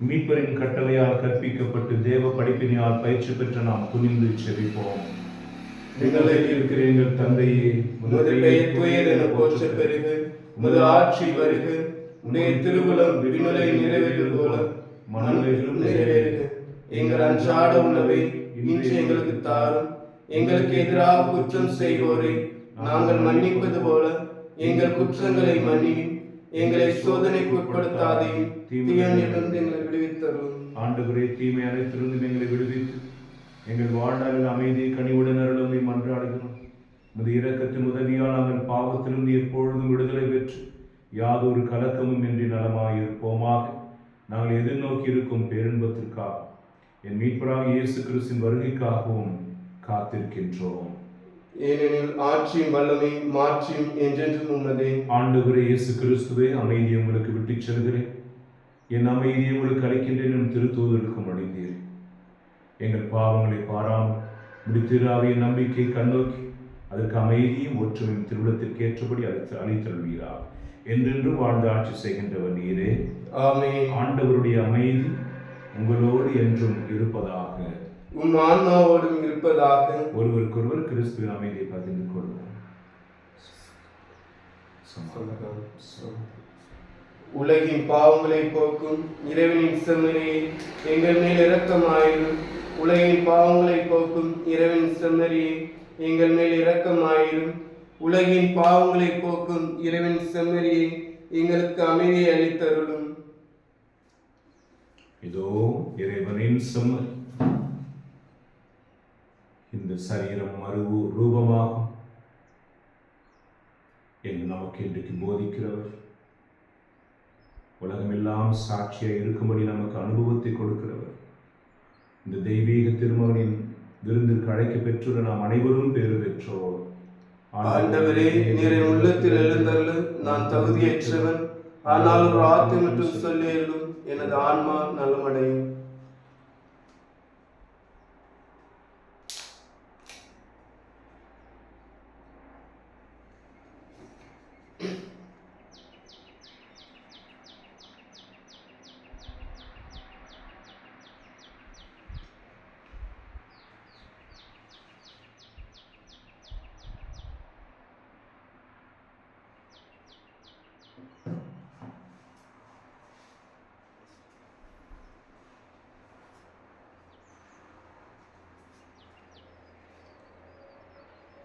மீட்பரின் கட்டளையால் கற்பிக்கப்பட்டு தேவ படிப்பினால் பயிற்சி பெற்ற நாம் துணிந்து செபிப்போம். எங்களை இருக்கிற எங்கள் தந்தையே, உமது பெயர் தூயதென போற்றப் பெறுக, உமது ஆட்சி வருக, உம்முடைய திருவுளம் விண்ணுலகில் நிறைவேறுவது போல மண்ணுலகிலும் நிறைவேறுக. எங்கள் அன்றாட உணவை இன்று எங்களுக்கு தாரும். எங்களுக்கு எதிராக குற்றம் செய்வோரை நாங்கள் மன்னிப்பது போல எங்கள் குற்றங்களை மன்னியும். எங்களை சோதனைக்கு உட்படுத்தாதையும் தீமையிலிருந்து எங்களை விடுவித்தருளும். ஆண்டவரே, தீமை அனைத்திலிருந்து எங்களை விடுவித்து எங்கள் வாழ்நாளில் அமைதி கனிவுடன் அருளும் மன்றாடுகிறோம். உமது இரக்கத்தின் உதவியால் நாங்கள் பாவத்திலிருந்து எப்பொழுதும் விடுதலை பெற்று யாதொரு கலக்கமும் இன்றி நலமாயிருப்போமாக. நாங்கள் எதிர்நோக்கி இருக்கும் பேரின்பத்திற்காக என் மீட்பராக இயேசு கிறிஸ்துவின் வருகைக்காகவும் காத்திருக்கின்றோம். ஏனெனில் ஆட்சியும் வல்லமை மாட்சியும் என்றென்றும் உமதே. ஆண்டவரே இயேசு கிறிஸ்துவே, அமைதியை உங்களுக்கு விட்டுச் செல்கிறேன், என் அமைதியை உங்களுக்கு அளிக்கின்றேன் என் திருத்தூதருக்கும் அடைந்தீர். எங்கள் பாவங்களை பாராமல் முடித்திராவிய நம்பிக்கை கண்ணோக்கி அதற்கு அமைதியும் ஒற்றுமையும் திருவிழத்திற்கு ஏற்றபடி அளித்தருள்வீராக. என்றென்றும் வாழ்ந்து ஆட்சி செய்கின்றவர் நீரே. ஆமென். ஆண்டவருடைய அமைதி உங்களோடு என்றும் இருப்பதாக. உம் ஆன்மாவோடும் இருப்பதாக. ஒருவருக்கொருவர் கிறிஸ்துவின் அமைதியை பகிர்ந்து கொள்வோம். உலகின் பாவங்களை போக்கும் இறைவனின் செம்மறியே, எங்கள் மேல் இரக்கமாயிரும். உலகின் பாவங்களை போக்கும் இறைவனின் செம்மறியே, எங்கள் மேல் இரக்கமாயிரும். உலகின் பாவங்களை போக்கும் இறைவனின் செம்மறியே, எங்களுக்கு அமைதியை அளித்தருளும். இதோ இறைவனின் செம்மறி, இந்த சரீரம் ரூபமாகும் என்று நமக்கு இன்றைக்கு போதிக்கிறவர், உலகமெல்லாம் சாட்சியாக இருக்கும்படி நமக்கு அனுபவத்தை கொடுக்கிறவர், இந்த தெய்வீக திருமகனின் விருந்திற்கு அழைக்க பெற்றுள்ள நாம் அனைவரும் பேறு பெற்றோர். ஆண்டவரே, நீர் என் உள்ளத்தில் எழுந்தருள நான் தகுதியற்றவன். ஆனால் ஒரு வார்த்தை மட்டும் சொல்லியலும் எனது ஆன்மா நலமடையும்.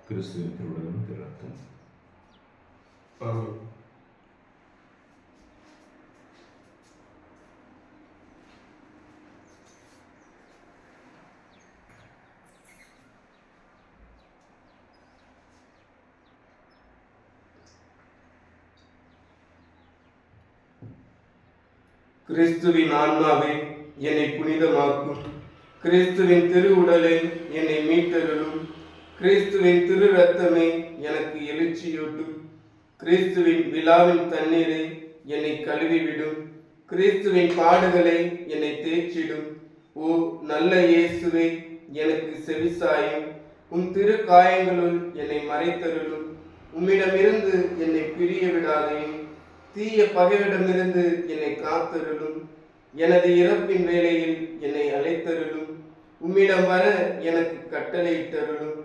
கிறிஸ்துவின் திருவுடலும் திரு ஆமென். கிறிஸ்துவின் ஆன்மாவே என்னை புனிதமாக்கும். கிறிஸ்துவின் திரு உடலை என்னை மீட்டருளும். கிறிஸ்துவின் திரு ரத்தமே எனக்கு எழுச்சியூட்டும். கிறிஸ்துவின் விழாவின் தண்ணீரை என்னை கழுவிவிடும். கிறிஸ்துவின் பாடுகளை என்னை தேய்ச்சிடும். ஓ நல்ல இயேசுவே, எனக்கு செவிசாயும். உம் திரு காயங்களுள் என்னை மறைத்தருளும். உம்மிடமிருந்து என்னை பிரிய விடாதையும். தீய பகையிடமிருந்து என்னை காத்தருளும். எனது இறப்பின் வேளையில் என்னை அழைத்தருளும். உம்மிடம் வர எனக்கு கட்டளையிட்டருளும்.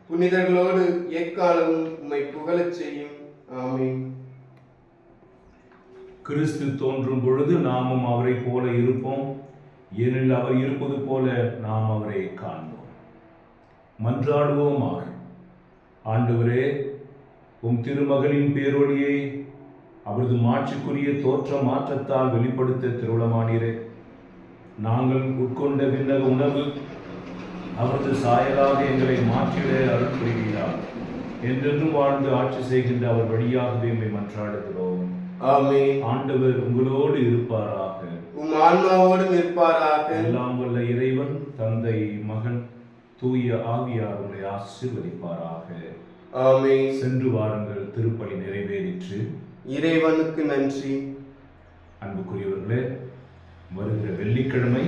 புனிதர்களோடு எக்காலமும் உம்மை புகழச் செய்யும். ஆமென். கிறிஸ்து தோன்றும் பொழுது நாமும் அவரை போல இருப்போம், ஏனெனில் அவர் இருப்பது போல நாம் அவரை காண்போம். மன்றாடுவோமாக. ஆண்டவரே, உம் திருமகனின் பேரொழியை அவரது மாட்சிக்குரிய தோற்ற மாற்றத்தால் வெளிப்படுத்த திருவுளமானீரே. நாங்கள் உட்கொண்ட விண்ணக உணவு அவரது சாயலாக எங்களை மாற்றிட அருள் புரிகிறார். என்றென்றும் வாழ்ந்து ஆட்சி செய்கின்ற அவர் வழியாகவே எம்மை மன்றாடுகிறோம். ஆமென். ஆண்டவர் உங்களோடு இருப்பாராக. உம் ஆன்மாவோடும் இருப்பாராக. எல்லாம் வல்ல இறைவன், தந்தை, மகன், தூய ஆவியார் உங்களை ஆசீர்வதிப்பாராக. ஆமென். சென்று வாருங்கள், திருப்பலி நிறைவேறிற்று. இறைவனுக்கு நன்றி. அன்புக்குரியவர்களே, வருகிற வெள்ளிக்கிழமை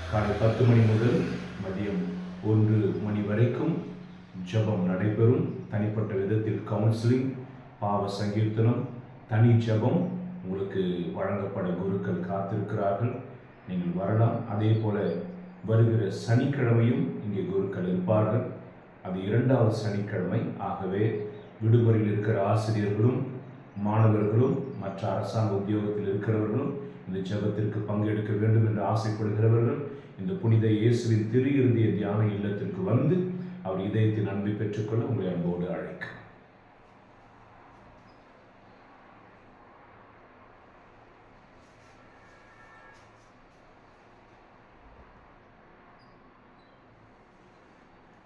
காலை 10 மணி முதல் மதியம் 1 மணி வரைக்கும் ஜெபம் நடைபெறும். தனிப்பட்ட விதத்தில் கவுன்சிலிங், பாவ சங்கீர்த்தனம், தனி ஜெபம் உங்களுக்கு வழங்கப்பட குருக்கள் காத்திருக்கிறார்கள். நீங்கள் வரலாம். அதே போல வருகிற சனிக்கிழமையும் இங்கே குருக்கள் இருப்பார்கள். அது 2வது சனிக்கிழமை. ஆகவே விடுமுறையில் இருக்கிற ஆசிரியர்களும் மாணவர்களும் மற்ற அரசாங்க உத்தியோகத்தில் இருக்கிறவர்களும் இந்த ஜெபத்திற்கு பங்கெடுக்க வேண்டும் என்று ஆசைப்படுகிறவர்கள் இந்த புனித இயேசுவின் திரு இருதய தியான இல்லத்திற்கு வந்து அவர் இதயத்தின் அன்பை பெற்றுக்கொள்ள உங்களை அன்போடு அழைக்கும்.